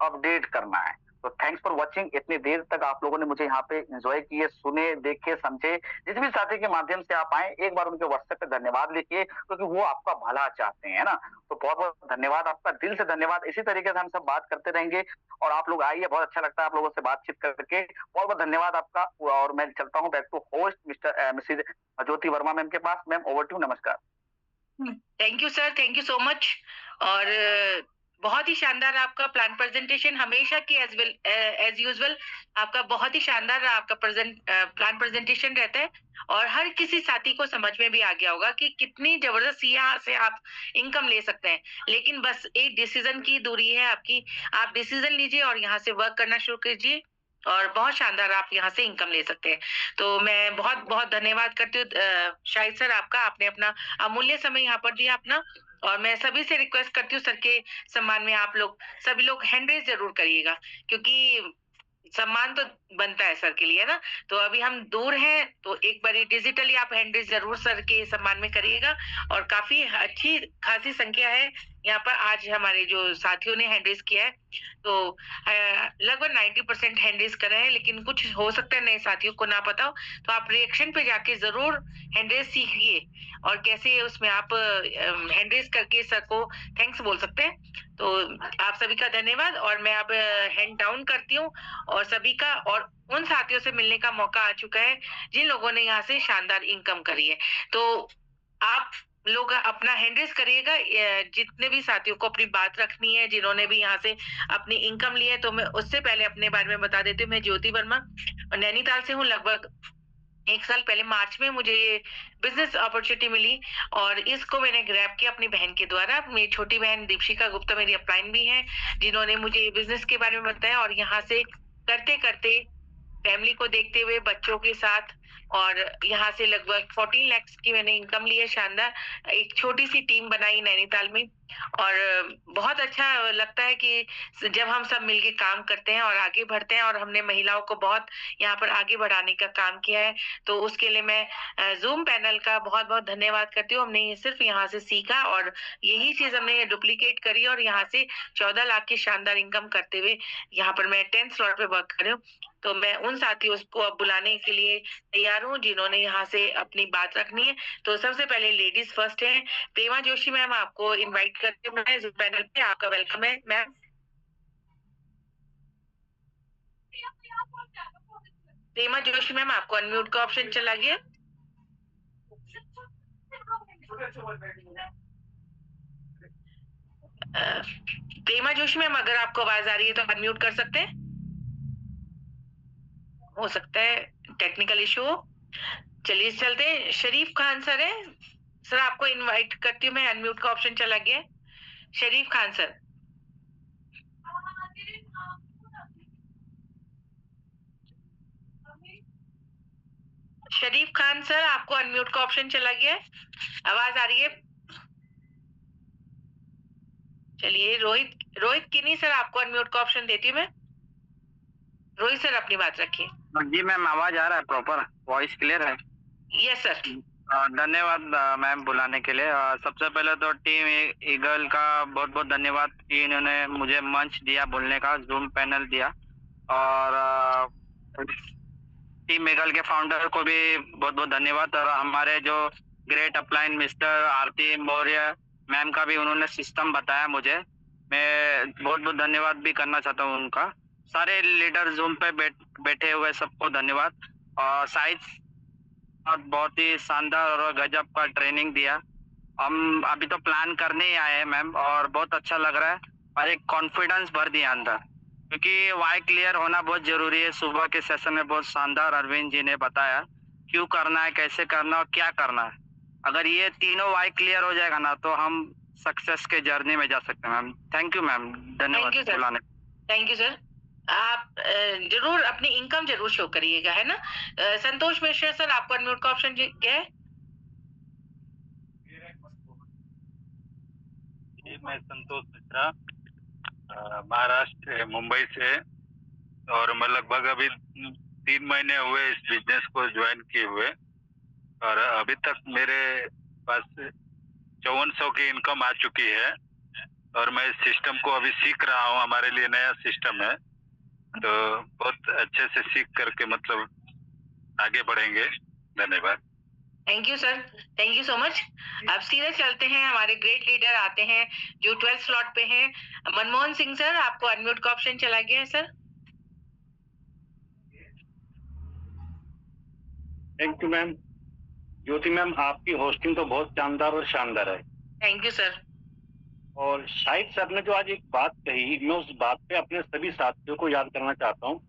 अपडेट करना है। तो थैंक्स फॉर वॉचिंग। इतनी देर तक आप लोगों ने मुझे यहाँ पे एंजॉय किए, सुने, देखे, समझे। जिस भी साथी के माध्यम से आप आए, एक बार उनके व्हाट्सएप पे धन्यवाद लिखिए, क्योंकि वो आपका भला चाहते हैं, है ना। तो बहुत बहुत धन्यवाद आपका, दिल से धन्यवाद। इसी तरीके से हम सब बात करते रहेंगे और आप लोग आइए, बहुत अच्छा लगता है आप लोगों से बातचीत करके। बहुत बहुत धन्यवाद आपका। और मैं चलता हूँ back to host missus Jyoti Verma ma'am के पास। मैम ओवर टू, नमस्कार। Thank you sir, thank you so much. और बहुत ही शानदार आपका प्लान प्रेजेंटेशन, हमेशा की एज यूजुअल आपका बहुत ही शानदार आपका प्लान प्रेजेंटेशन रहता है। और हर किसी साथी को समझ में भी आ गया होगा कि कितनी जबरदस्त यहाँ से आप इनकम ले सकते हैं। लेकिन बस एक डिसीजन की दूरी है आपकी, आप डिसीजन लीजिए और यहाँ से वर्क करना शुरू कीजिए और बहुत शानदार आप यहाँ से इनकम ले सकते हैं। तो मैं बहुत बहुत धन्यवाद करती हूँ शाहिद सर आपका, आपने अपना अमूल्य समय यहाँ पर दिया अपना। और मैं सभी से रिक्वेस्ट करती हूँ सर के सम्मान में आप लोग सभी लोग हैंड रेज जरूर करिएगा, क्योंकि सम्मान तो बनता है सर के लिए, है ना। तो अभी हम दूर हैं, तो एक बार डिजिटली आप हैंड रेज जरूर सर के सम्मान में करिएगा। और काफी अच्छी खासी संख्या है यहाँ पर आज हमारे जो साथियों ने हैंड रेज किया है। तो लगभग 90% हैंड रेज कर रहे हैं, लेकिन कुछ हो सकता है नए साथियों को ना पता हो, तो आप रिएक्शन पे जाके जरूर हैंड रेज सीखिए और कैसे उसमें आप हैंड रेज करके सर को थैंक्स बोल सकते हैं। तो आप सभी का धन्यवाद। और मैं अब हैंड डाउन करती हूँ और सभी का, और उन साथियों से मिलने का मौका आ चुका है जिन लोगों ने यहाँ से शानदार इनकम करी है। तो आप लोग अपना हैंड रेज करिएगा, जितने भी साथियों को अपनी बात रखनी है, जिन्होंने भी यहाँ से अपनी इनकम ली है। तो मैं उससे पहले अपने बारे में बता देती हूँ, मैं ज्योति वर्मा और नैनीताल से हूँ। लगभग 1 साल पहले मार्च में मुझे ये बिजनेस अपॉर्चुनिटी मिली और इसको मैंने ग्रैब किया अपनी बहन के द्वारा। मेरी छोटी बहन दीपशिका गुप्ता मेरी अपलाइन भी है, जिन्होंने मुझे बिजनेस के बारे में बताया। और यहाँ से करते करते फैमिली को देखते हुए बच्चों के साथ, और यहाँ से लगभग 14 लाख की मैंने इनकम ली है शानदार। एक छोटी सी टीम बनाई नैनीताल में, और बहुत अच्छा लगता है कि जब हम सब मिलके काम करते हैं और आगे बढ़ते हैं। और हमने महिलाओं को बहुत यहाँ पर आगे बढ़ाने का काम किया है, तो उसके लिए मैं जूम पैनल का बहुत बहुत धन्यवाद करती हूँ। हमने सिर्फ यहाँ से सीखा और यही चीज हमने डुप्लीकेट करी और यहाँ से 14 लाख की शानदार इनकम करते हुए यहाँ पर मैं 10th स्लॉट पे वर्क कर रही हूँ। तो मैं उन साथियों को अब बुलाने के लिए तैयार हूँ जिन्होंने यहाँ से अपनी बात रखनी है। तो सबसे पहले लेडीज फर्स्ट है, प्रेमा जोशी मैम, आपको इनवाइट करते हुए मैं जूम पैनल पे, आपका वेलकम है मैम। प्रेमा जोशी मैम, आपको अनम्यूट का ऑप्शन चला गया। प्रेमा जोशी मैम, अगर आपको आवाज आ रही है तो अनम्यूट कर सकते हैं। हो सकता है टेक्निकल इशू हो। चलिए चलते हैं। शरीफ खान सर है, सर आपको इनवाइट करती हूँ मैं, अनम्यूट का ऑप्शन चला गया। शरीफ खान सर, शरीफ खान सर, आपको अनम्यूट का ऑप्शन चला गया है, आवाज आ रही है। चलिए रोहित किन्नी सर, आपको अनम्यूट का ऑप्शन देती हूँ मैं। रोहित सर अपनी बात रखिए। जी मैम, आवाज आ रहा है, प्रॉपर वॉइस क्लियर है? Yes sir. धन्यवाद मैम बुलाने के लिए। सबसे पहले तो टीम ईगल का बहुत बहुत धन्यवाद कि इन्होंने मुझे मंच दिया बोलने का, जूम पैनल दिया। और टीम ईगल के फाउंडर को भी बहुत बहुत धन्यवाद। और हमारे जो ग्रेट अपलाइन मिस्टर आरती मौर्य मैम का भी उन्होंने सिस्टम बताया मुझे, मैं बहुत बहुत धन्यवाद भी करना चाहता हूँ उनका। सारे लीडर जूम पे बैठे हुए सबको धन्यवाद। और साइड और बहुत ही शानदार और गजब का ट्रेनिंग दिया। हम अभी तो प्लान करने ही आए हैं मैम, और बहुत अच्छा लग रहा है और एक कॉन्फिडेंस भर दिया अंदर, क्योंकि वाई क्लियर होना बहुत जरूरी है। सुबह के सेशन में बहुत शानदार अरविंद जी ने बताया क्यों करना है, कैसे करना और क्या करना है। अगर ये तीनों वाई क्लियर हो जाएगा ना, तो हम सक्सेस के जर्नी में जा सकते हैं मैम। थैंक यू मैम, धन्यवाद बुलाने। Thank you sir. आप जरूर अपनी इनकम जरूर शो करिएगा, है ना। संतोष मिश्रा सर, आपको अनम्यूट का ऑप्शन क्या है? मैं संतोष मिश्रा, महाराष्ट्र मुंबई से, और मैं लगभग अभी 3 महीने हुए इस बिजनेस को ज्वाइन किए हुए, और अभी तक मेरे पास 5400 की इनकम आ चुकी है और मैं इस सिस्टम को अभी सीख रहा हूँ। हमारे लिए नया सिस्टम है, तो बहुत अच्छे से सीख करके मतलब आगे बढ़ेंगे। धन्यवाद। Thank you sir, thank you so much. अब सीधे चलते हैं, हमारे ग्रेट लीडर आते हैं जो 12 स्लॉट पे हैं। मनमोहन सिंह सर, आपको अनम्यूट का ऑप्शन चला गया है sir. Thank you ma'am. Jyoti ma'am, आपकी होस्टिंग तो बहुत शानदार और शानदार है। Thank you sir. और शाहिद सर ने जो आज एक बात कही, मैं उस बात पे अपने सभी साथियों को याद करना चाहता हूँ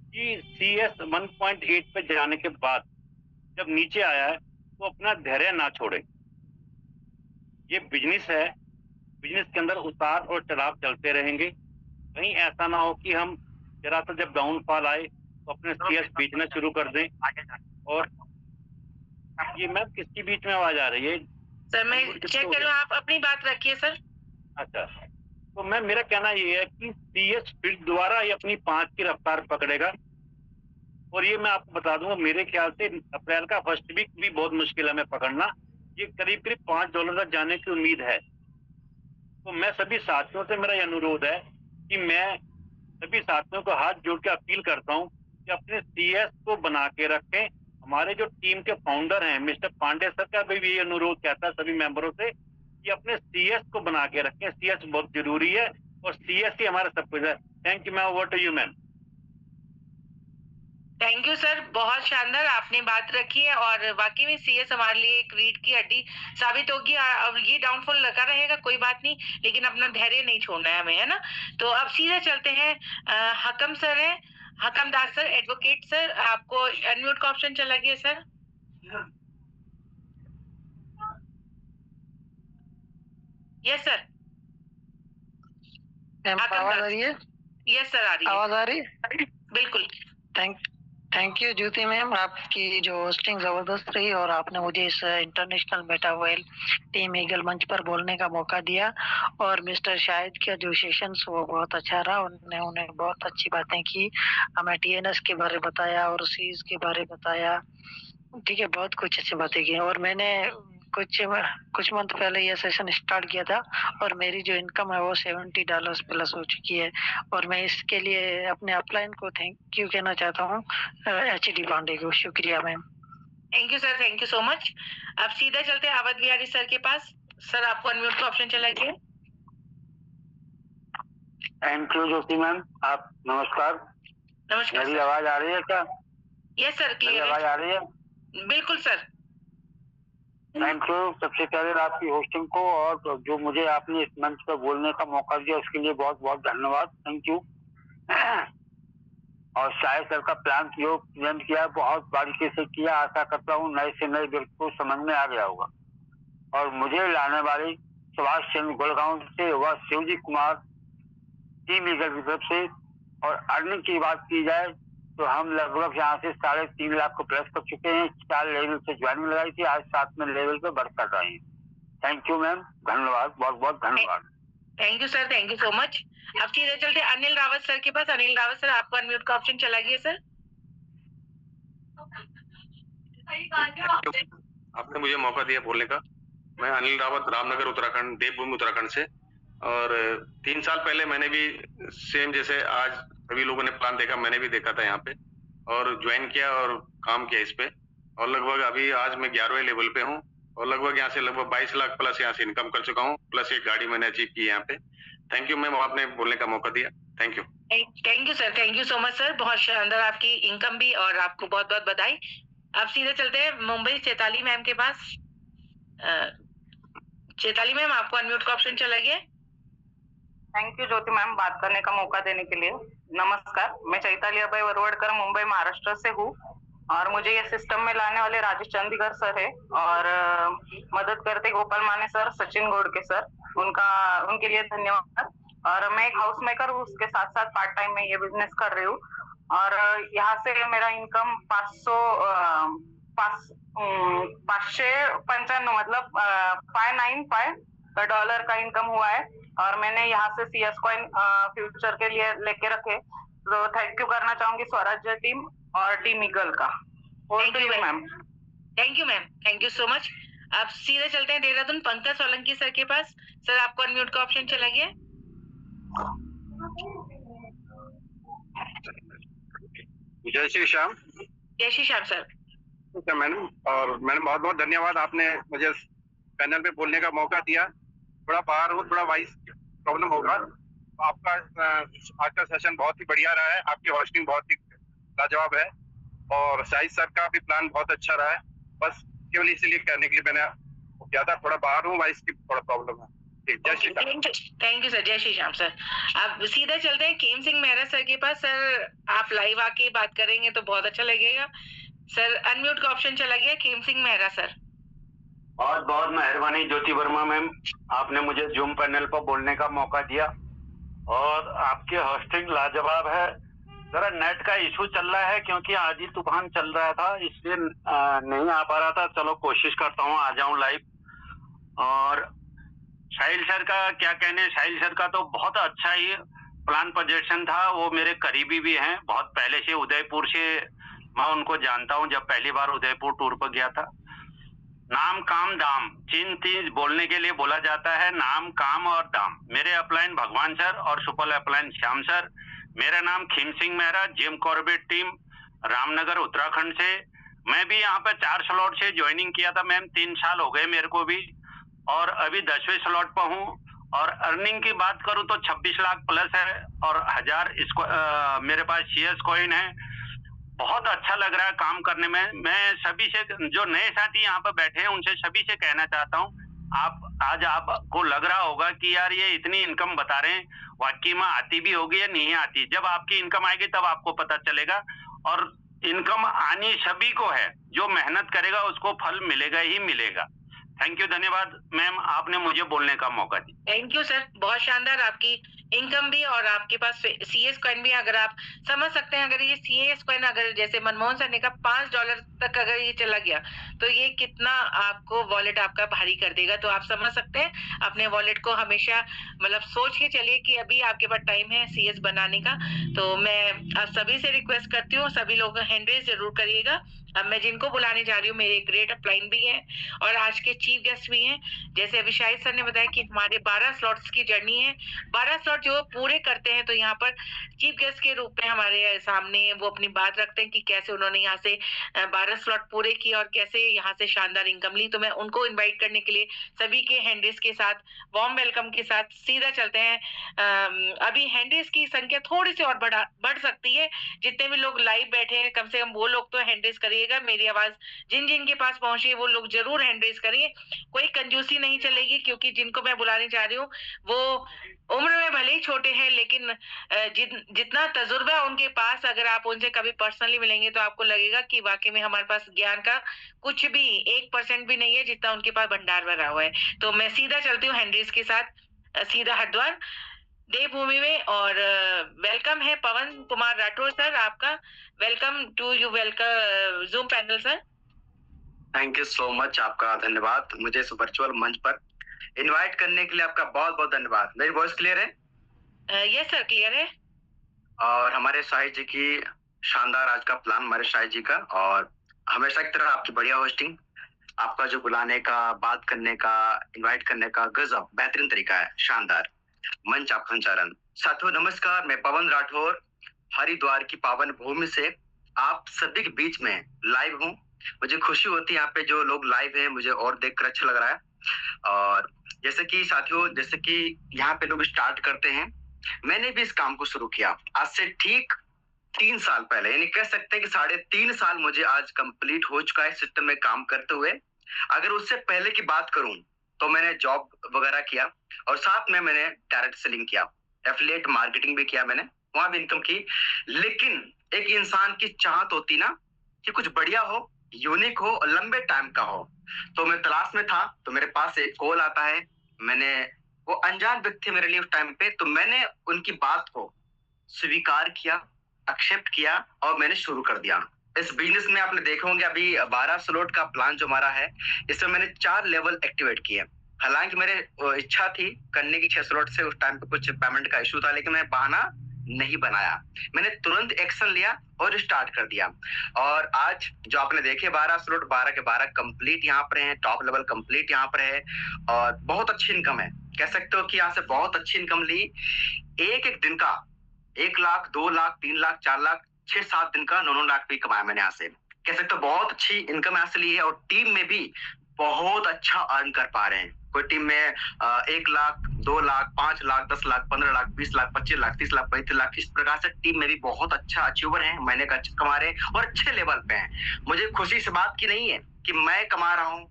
कि CS 1.8 पे जाने के बाद जब नीचे आया है तो अपना धैर्य ना छोड़े। ये बिजनेस है, बिजनेस के अंदर उतार और चढ़ाव चलते रहेंगे। कहीं ऐसा ना हो कि हम जरा सा जब डाउनफॉल आए तो अपने CS बेचना शुरू कर दें। और ये मैम किसकी बीच में आवाज आ रही है? सर मैं चेक कर रहा हूँ, आप अपनी बात रखिए सर। अच्छा, तो मैम मेरा कहना ये है कि CS फिर दोबारा ये अपनी 5 की रफ्तार पकड़ेगा। और ये मैं आपको बता दूंगा, मेरे ख्याल से अप्रैल का फर्स्ट वीक भी बहुत मुश्किल है हमें पकड़ना। ये करीब करीब $5 तक जाने की उम्मीद है। तो मैं सभी साथियों से मेरा अनुरोध है कि मैं सभी साथियों को हाथ जोड़ के अपील करता हूँ कि अपने CS को बना के रखें। हमारे जो टीम के फाउंडर हैं मिस्टर पांडे सर का भी ये अनुरोध कहता है सभी मेंबरों से कि अपने CS को बना के रखें। CS बहुत जरूरी है और CS ही हमारा सब कुछ है। Thank you ma'am, over to you ma'am. Thank you sir, बहुत शानदार आपने बात रखी है और वाकई में CS हमारे लिए एक रीढ़ की हड्डी साबित होगी। अब ये डाउनफॉल लगा रहेगा, कोई बात नहीं, लेकिन अपना धैर्य नहीं छोड़ना है हमें, है ना। तो अब सीधे चलते हैं, हकम सर है, हकम दास सर, एडवोकेट सर, आपको अनम्यूट का ऑप्शन चला गया सर। Yes sir. आवाज आ रही है? यस सर, आ रही है। आवाज आ रही है? बिल्कुल। थैंक यू ज्योति मैम, आपकी जो होस्टिंग जबरदस्त रही और आपने मुझे इस इंटरनेशनल मेटावर्ल्ड टीम ईगल मंच पर बोलने का मौका दिया। और मिस्टर शाहिद का जो सेशंस वो बहुत अच्छा रहा, उन्हें बहुत अच्छी बातें की, हमें TNS के बारे बताया और सीज के बारे बताया। ठीक है, बहुत कुछ अच्छी बातें की। और मैंने कुछ मंथ पहले ये सेशन स्टार्ट किया था और मेरी जो इनकम है वो $70 प्लस हो चुकी है। और मैं इसके लिए अपने अपलाइन को थैंक यू कहना चाहता हूँ, HD पांडे को। शुक्रिया ma'am. Thank you sir, thank you so much. अब सीधा चलते हैं अवध बिहारी सर के पास। सर आपको अनम्यूट का ऑप्शन चला गया। Thank you Jyoti ma'am. आप नमस्कार। नमस्कार। मेरी आवाज आ रही है क्या? यस सर, क्लियर आवाज आ रही है? बिल्कुल सर। थैंक यू सबसे पहले आपकी होस्टिंग को, और जो मुझे आपने इस मंच पर बोलने का मौका दिया उसके लिए बहुत बहुत धन्यवाद। Thank you. और शायद सर का प्लान जो प्रेजेंट किया बहुत बारीकी से किया, आशा करता हूँ नए से नए व्यक्ति को समझ में आ गया होगा। और मुझे लाने वाली सुभाष चंद्र गुड़गांव से व शिवजी कुमार टीम लीडर की तरफ से। और अर्निंग की बात की जाए तो हम लगभग यहाँ से 3.5 लाख को प्लस कर चुके हैं। 4 लेवल से ज्वाइनिंग लगाई थी, आज 7वें लेवल पे बढ़ कर रहे हैं। थैंक यू मैम, धन्यवाद, बहुत बहुत धन्यवाद। Thank you sir, thank you so much. अब सीधे चलते अनिल रावत सर के पास। अनिल रावत सर, आपको अनम्यूट का ऑप्शन चला गया सर। आपने मुझे मौका दिया बोलने का। मैं अनिल रावत, रामनगर उत्तराखंड, देवभूमि उत्तराखंड से। और 3 साल पहले मैंने भी सेम जैसे आज सभी लोगों ने प्लान देखा, मैंने भी देखा था यहाँ पे और ज्वाइन किया और काम किया इस पे। और लगभग अभी आज मैं 11वें लेवल पे हूँ और लगभग यहाँ से लगभग 22 लाख प्लस यहाँ से इनकम कर चुका हूँ, प्लस एक गाड़ी मैंने अचीव की यहाँ पे। थैंक यू मैम, आपने बोलने का मौका दिया। Thank you. Thank you sir, thank you so much sir, बहुत शानदार आपकी इनकम भी और आपको बहुत बहुत बधाई। अब सीधे चलते हैं मुंबई चैताली मैम के पास। चैताली मैम, आपको अनम्यूट का ऑप्शन चला गया। थैंक यू ज्योति मैम, बात करने का मौका देने के लिए। नमस्कार, मैं चैताली अभय वरवड़कर मुंबई महाराष्ट्र से हूँ और मुझे ये सिस्टम में लाने वाले राजेश चंदीगढ़ सर है और मदद करते गोपाल माने सर, सचिन गोडके सर, उनके लिए धन्यवाद। और मैं एक हाउस मेकर हूँ, उसके साथ साथ पार्ट टाइम में ये बिजनेस कर रही हूँ और यहाँ से मेरा इनकम 595 मतलब $595 का इनकम हुआ है। और मैंने यहाँ से CS कॉइन फ्यूचर के लिए लेके रखे। तो थैंक यू करना चाहूंगी स्वराज्य टीम और टीम ईगल का। Thank you ma'am. Thank you ma'am, thank you so much. अब सीधे चलते हैं देहरादून पंकज सोलंकी सर के पास। सर आपको अनम्यूट का ऑप्शन चला गया। जय श्री श्याम। जय श्री श्याम सर। मैडम, और मैडम बहुत बहुत धन्यवाद, आपने मुझे पैनल पे बोलने का मौका दिया। थोड़ा बाहर हो, थोड़ा वॉइस प्रॉब्लम होगा। आपका आज का सेशन बहुत ही बढ़िया रहा है, आपकी होस्टिंग बहुत ही लाजवाब है, और शाहिद सर का भी प्लान बहुत अच्छा रहा है। बस केवल इसीलिए कहने के लिए मैंने किया था। थोड़ा बाहर हूँ, वॉइस की थोड़ा प्रॉब्लम है। जय Shri Shyam. Thank you sir. जय श्री श्याम सर। अब सीधा चलते हैं केम सिंह मेहरा सर के पास। सर आप लाइव आके बात करेंगे तो बहुत अच्छा लगेगा। सर अनम्यूट का ऑप्शन चला गया। केम सिंह मेहरा सर। बहुत बहुत मेहरबानी ज्योति वर्मा मैम, आपने मुझे जूम पैनल पर बोलने का मौका दिया, और आपकी होस्टिंग लाजवाब है। जरा नेट का इशू चल रहा है क्योंकि आज ही तूफान चल रहा था, इसलिए नहीं आ पा रहा था। चलो कोशिश करता हूँ आ जाऊं लाइव। और साहिल सर का क्या कहने, साहिल सर का तो बहुत अच्छा ही प्लान प्रोजेक्शन था। वो मेरे करीबी भी हैं, बहुत पहले से उदयपुर से मैं उनको जानता हूँ, जब पहली बार उदयपुर टूर पर गया था। नाम काम दाम, 3 चीज बोलने के लिए बोला जाता है, नाम काम और दाम। मेरे अपलाइन भगवान सर और सुपल अपलाइन श्याम सर। मेरा नाम Kheem Singh Mehra, Jim Corbett team, Ramnagar Uttarakhand से। मैं भी यहाँ पे 4 स्लॉट से ज्वाइनिंग किया था मैम, 3 साल हो गए मेरे को भी, और अभी 10वें स्लॉट पर हूँ। और अर्निंग की बात करूँ तो 26 लाख प्लस है, और 1000 मेरे पास CS कॉइन है। बहुत अच्छा लग रहा है काम करने में। मैं सभी से, जो नए साथी यहाँ पर बैठे हैं, उनसे सभी से कहना चाहता हूँ, आज आपको लग रहा होगा कि यार ये इतनी इनकम बता रहे हैं, वाकई में आती भी होगी या नहीं आती। जब आपकी इनकम आएगी तब आपको पता चलेगा। और इनकम आनी सभी को है, जो मेहनत करेगा उसको फल मिलेगा ही मिलेगा। थैंक यू, धन्यवाद मैम, आपने मुझे बोलने का मौका दिया। Thank you sir. बहुत शानदार आपकी इनकम भी, और आपके पास CS कॉइन भी। अगर आप समझ सकते हैं, अगर ये CS कॉइन अगर जैसे मनमोहन सर ने कहा $5 तक अगर ये चला गया तो ये कितना आपको वॉलेट आपका भारी कर देगा। तो आप समझ सकते हैं, अपने वॉलेट को हमेशा मतलब सोच के चलिए कि अभी आपके पास टाइम है CS बनाने का। तो मैं आप सभी से रिक्वेस्ट करती हूँ, सभी लोग हैंड रेज जरूर करिएगा। अब मैं जिनको बुलाने जा रही हूँ, मेरे ग्रेट अपलाइन भी हैं और आज के चीफ गेस्ट भी हैं। जैसे अभी शाहिद सर ने बताया कि हमारे 12 स्लॉट्स की जर्नी है। 12 स्लॉट जो पूरे करते हैं तो यहाँ पर चीफ गेस्ट के रूप में हमारे सामने वो अपनी बात रखते हैं कि कैसे उन्होंने यहाँ से 12 स्लॉट पूरे किए और कैसे यहाँ से शानदार इनकम ली। तो मैं उनको इन्वाइट करने के लिए सभी के हैंडरेज के साथ वार्म वेलकम के साथ सीधा चलते हैं। अभी हैंडरेज की संख्या थोड़ी सी और बढ़ सकती है। जितने भी लोग लाइव बैठे हैं, कम से कम वो लोग तो हैंडरेज करिएगा। मेरी आवाज जिन जिन के पास पहुंची है वो लोग जरूर हैंडरेज करिए। कोई कंजूसी नहीं चलेगी, क्योंकि जिनको मैं बुलाने जा रही हूँ वो उम्र में भले ही छोटे हैं, लेकिन जितना तजुर्बा है उनके पास, अगर आप उनसे कभी पर्सनली मिलेंगे तो आपको लगेगा कि वाकई में हमारे पास ज्ञान का कुछ भी 1% भी नहीं है, जितना उनके पास भंडार भरा हुआ है। तो मैं सीधा चलती हूँ हैंडरेज के साथ, सीधा हरिद्वार देवभूमि में। और वेलकम है पवन कुमार राठौर सर, आपका welcome to you, welcome zoom panel sir. Thank you so much, आपका धन्यवाद मुझे इस वर्चुअल मंच पर इनवाइट करने के लिए। आपका बहुत बहुत धन्यवाद। मेरी वॉइस क्लियर है? यस सर, क्लियर है। और हमारे शाहिद जी की शानदार आज का प्लान, हमारे शाहिद जी का, और हमेशा की तरह आपकी बढ़िया होस्टिंग, आपका जो बुलाने का, बात करने का, इन्वाइट करने का गजब बेहतरीन तरीका है, शानदार मंच आपका संचालन। साथियों नमस्कार, मैं पवन राठौर हरिद्वार की पावन भूमि से आप सभी के बीच में लाइव हूँ। मुझे खुशी होती है यहाँ पे जो लोग लाइव हैं, मुझे और देखकर अच्छा लग रहा है। और जैसे कि साथियों, जैसे कि यहाँ पे लोग स्टार्ट करते हैं, मैंने भी इस काम को शुरू किया आज से ठीक 3 साल पहले, यानी कह सकते हैं कि 3.5 साल मुझे आज कंप्लीट हो चुका है सिस्टम में काम करते हुए। अगर उससे पहले की बात करूं तो मैंने जॉब वगैरह किया, और साथ में मैंने डायरेक्ट सेलिंग किया, एफिलिएट मार्केटिंग भी किया मैंने, वहां भी इनकम की। लेकिन एक इंसान की चाहत होती ना कि कुछ बढ़िया हो, यूनिक हो और लंबे टाइम का हो। तो मैं तलाश में था, तो मेरे पास एक कॉल आता है। मैंने, वो अनजान व्यक्ति मेरे लिए उस टाइम पे, तो मैंने उनकी बात को स्वीकार किया, एक्सेप्ट किया और मैंने शुरू कर दिया। इस बिजनेस में आपने देखे होंगे अभी 12 स्लॉट का प्लान जो हमारा है, इसमें मैंने 4 लेवल एक्टिवेट किए। हालांकि मेरे इच्छा थी करने की 6 स्लॉट से, उस टाइम पे कुछ पेमेंट का इशू था, लेकिन मैं बहाना नहीं बनाया, मैंने तुरंत एक्शन लिया और स्टार्ट कर दिया। और आज जो आपने देखे 12 स्लॉट 12 के 12 कंप्लीट यहाँ पर हैं, टॉप लेवल कंप्लीट यहाँ पर है और बहुत अच्छी इनकम है। कह सकते हो कि यहाँ से बहुत अच्छी इनकम ली। एक एक दिन का 1 लाख 2 लाख 3 लाख 4 लाख 6-7 दिन का 9-9 लाख भी कमाया मैंने यहाँ से। कह सकते हो बहुत अच्छी इनकम यहाँ से ली है और टीम में भी बहुत अच्छा अर्न कर पा रहे हैं। कोई टीम में 1 लाख 2 लाख 5 लाख 10 लाख 15 लाख 20 लाख 25 लाख 30 लाख 35 लाख इस प्रकार से टीम में भी बहुत अच्छा अचीवर है, महीने का अच्छा कमा रहे हैं और अच्छे लेवल पे हैं। मुझे खुशी इस बात की नहीं है कि मैं कमा रहा हूँ,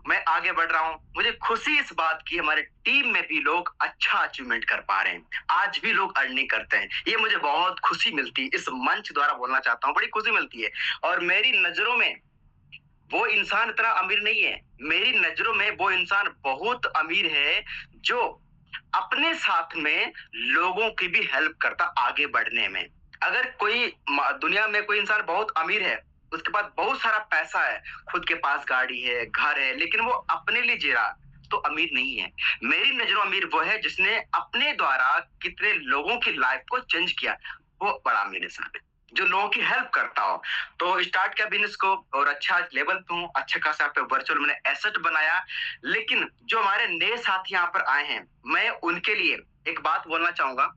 मैं आगे बढ़ रहा हूँ, मुझे खुशी इस बात की हमारे टीम में भी लोग अच्छा अचीवमेंट कर पा रहे हैं, आज भी लोग अर्निंग करते हैं। ये मुझे बहुत खुशी मिलती है, इस मंच द्वारा बोलना चाहता हूँ, बड़ी खुशी मिलती है। और मेरी नजरों में वो इंसान इतना अमीर नहीं है, मेरी नजरों में वो इंसान बहुत अमीर है जो अपने साथ में लोगों की भी हेल्प करता आगे बढ़ने में। अगर कोई दुनिया में कोई इंसान बहुत अमीर है, उसके पास बहुत सारा पैसा है, खुद के पास गाड़ी है, घर है, लेकिन वो अपने लिए जी रहा, तो अमीर नहीं है। मेरी नजरों अमीर वो है जिसने अपने द्वारा कितने लोगों की लाइफ को चेंज किया, वो बड़ा अमीर इंसान है जो लोगों की हेल्प करता हो। तो स्टार्ट किया बिजनेस को और अच्छा लेवल पे हूँ, अच्छा खासा पे वर्चुअल मैंने एसेट बनाया। लेकिन जो हमारे नए साथी यहाँ पर आए हैं, मैं उनके लिए एक बात बोलना चाहूंगा।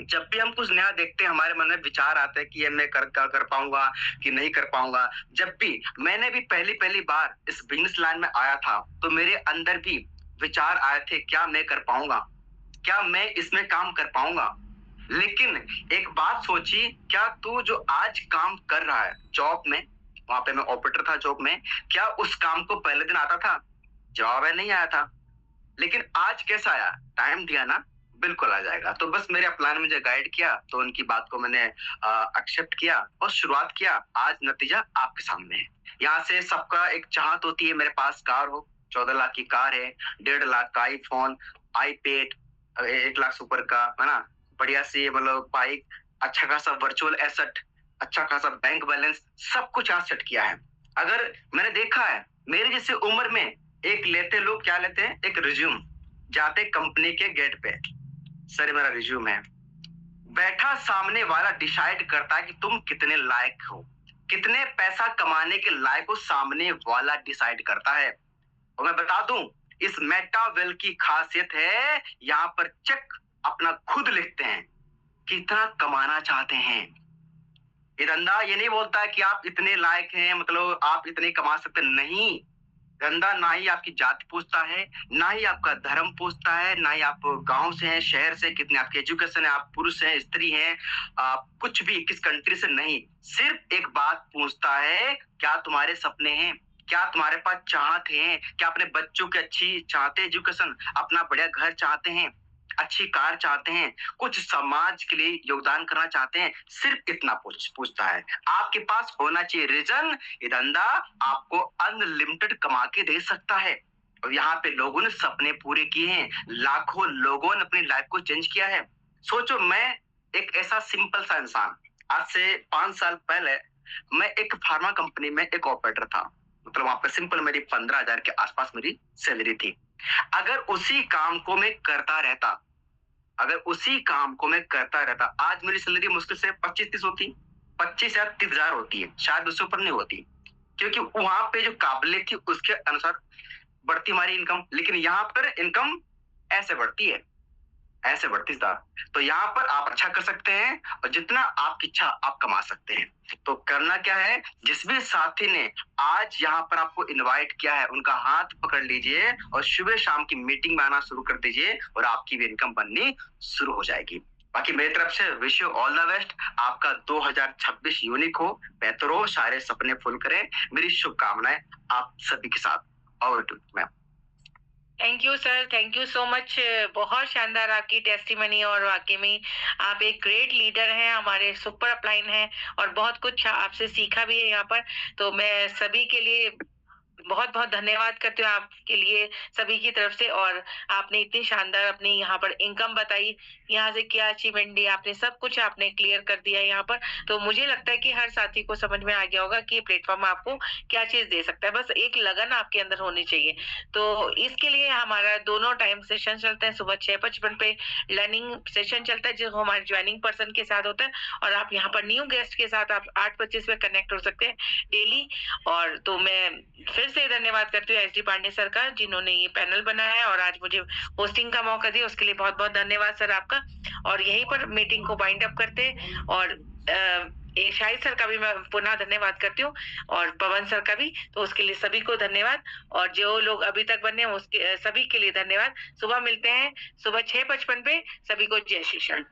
जब भी हम कुछ नया देखते हैं, हमारे मन में विचार आते हैं कि ये मैं कर पाऊंगा कि नहीं कर पाऊंगा। जब भी मैंने भी पहली बार इस बिजनेस लाइन में आया था, तो मेरे अंदर भी विचार आए थे, क्या मैं कर पाऊंगा, क्या मैं इसमें काम कर पाऊंगा। लेकिन एक बात सोची, क्या तू जो आज काम कर रहा है जॉब में, वहां पे मैं ऑपरेटर था जॉब में, क्या उस काम को पहले दिन आता था? जवाब है नहीं आया था। लेकिन आज कैसा आया? टाइम दिया ना, बिल्कुल आ जाएगा। तो बस मेरे प्लान मुझे गाइड किया, तो उनकी बात को मैंने एक्सेप्ट किया और शुरुआत किया। आज नतीजा आपके सामने है। यहाँ से सबका एक चाहत होती है मेरे पास कार हो, 14 लाख की कार है, 1.5 लाख का आईफोन, आईपैड, 1 लाख सुपर का, है ना, बढ़िया सी मतलब बाइक, अच्छा खासा वर्चुअल एसेट, अच्छा खासा बैंक बैलेंस, सब कुछ यहाँ सेट किया है। अगर मैंने देखा है मेरे जैसे उम्र में एक लेते लोग क्या लेते हैं, एक रिज्यूम, जाते कंपनी के गेट पे, सर मेरा रिज्यूम है, बैठा सामने वाला डिसाइड करता है कि तुम कितने लायक हो, कितने पैसा कमाने के लायक हो, सामने वाला डिसाइड करता है। और मैं बता दूं, इस मेटावेल की खासियत है, यहाँ पर चेक अपना खुद लिखते हैं, कितना कमाना चाहते हैं। ये धंधा ये नहीं बोलता है कि आप इतने लायक हैं, मतलब आप इतने कमा सकते नहीं। धंधा ना ही आपकी जाति पूछता है, ना ही आपका धर्म पूछता है, ना ही आप गांव से हैं, शहर से, कितने आपके एजुकेशन है, आप पुरुष हैं, स्त्री हैं, आप कुछ भी किस कंट्री से नहीं। सिर्फ एक बात पूछता है, क्या तुम्हारे सपने हैं, क्या तुम्हारे पास चाहत है, क्या अपने बच्चों की अच्छी चाहते हैं एजुकेशन, अपना बढ़िया घर चाहते हैं, अच्छी कार चाहते हैं, कुछ समाज के लिए योगदान करना चाहते हैं। सिर्फ इतना पूछता है। आपके पास होना चाहिए रीजन। ये धंधा आपको अनलिमिटेड कमा के दे सकता है। और यहाँ पे लोगों ने सपने पूरे किए हैं, लाखों लोगों ने अपनी लाइफ को चेंज किया है। सोचो, मैं एक ऐसा सिंपल सा इंसान, आज से 5 साल पहले मैं एक फार्मा कंपनी में एक ऑपरेटर था, मतलब वहां पे सिंपल मेरी 15,000 के आसपास मेरी सैलरी थी। अगर उसी काम को मैं करता रहता, आज मेरी सैलरी मुश्किल से 25-30 होती, 25 या 30,000 होती है, शायद उससे ऊपर नहीं होती, क्योंकि वहां पे जो काबिलियत थी उसके अनुसार बढ़ती हमारी इनकम। लेकिन यहाँ पर इनकम ऐसे बढ़ती है, ऐसे बढ़ती था। तो यहाँ पर आप अच्छा कर सकते हैं और जितना आपकी इच्छा आप कमा सकते हैं। तो करना क्या है, जिस भी साथी ने आज यहाँ पर आपको इनवाइट किया है, उनका हाथ पकड़ लीजिए और सुबह शाम की मीटिंग में आना शुरू कर दीजिए और आपकी भी इनकम बननी शुरू हो जाएगी। बाकी मेरी तरफ से wish you all the best. आपका 2026 यूनिक हो, बेहतर हो, सारे सपने फुल करें। मेरी शुभकामनाएं आप सभी के साथ। Over to ma'am. Thank you sir, thank you so much. बहुत शानदार आपकी टेस्टिमनी और वाकई में आप एक ग्रेट लीडर हैं, हमारे सुपर अपलाइन हैं और बहुत कुछ आपसे सीखा भी है यहाँ पर। तो मैं सभी के लिए बहुत बहुत धन्यवाद करती हूँ आपके लिए सभी की तरफ से। और आपने इतनी शानदार अपनी यहाँ पर इनकम बताई, यहाँ से क्या अचीवमेंट दी आपने, सब कुछ आपने क्लियर कर दिया यहाँ पर। तो मुझे लगता है कि हर साथी को समझ में आ गया होगा कि ये प्लेटफॉर्म आपको क्या चीज दे सकता है। बस एक लगन आपके अंदर होनी चाहिए। तो इसके लिए हमारा दोनों टाइम सेशन चलते हैं। सुबह 6:55 पे लर्निंग सेशन चलता है जो हमारे ज्वाइनिंग पर्सन के साथ होता है, और आप यहाँ पर न्यू गेस्ट के साथ आप 8:25 पे कनेक्ट हो सकते हैं डेली। और तो मैं फिर से धन्यवाद करती हूँ SD पांडे सर का, जिन्होंने ये पैनल बनाया है और आज मुझे होस्टिंग का मौका दिया, उसके लिए बहुत बहुत धन्यवाद सर आपका। और यहीं पर मीटिंग को बाइंड अप करते हैं। और शाहिद सर का भी मैं पुनः धन्यवाद करती हूँ, और पवन सर का भी। तो उसके लिए सभी को धन्यवाद, और जो लोग अभी तक बने हैं उसके सभी के लिए धन्यवाद। सुबह मिलते हैं सुबह 6:55 पे। सभी को जय श्री कृष्ण।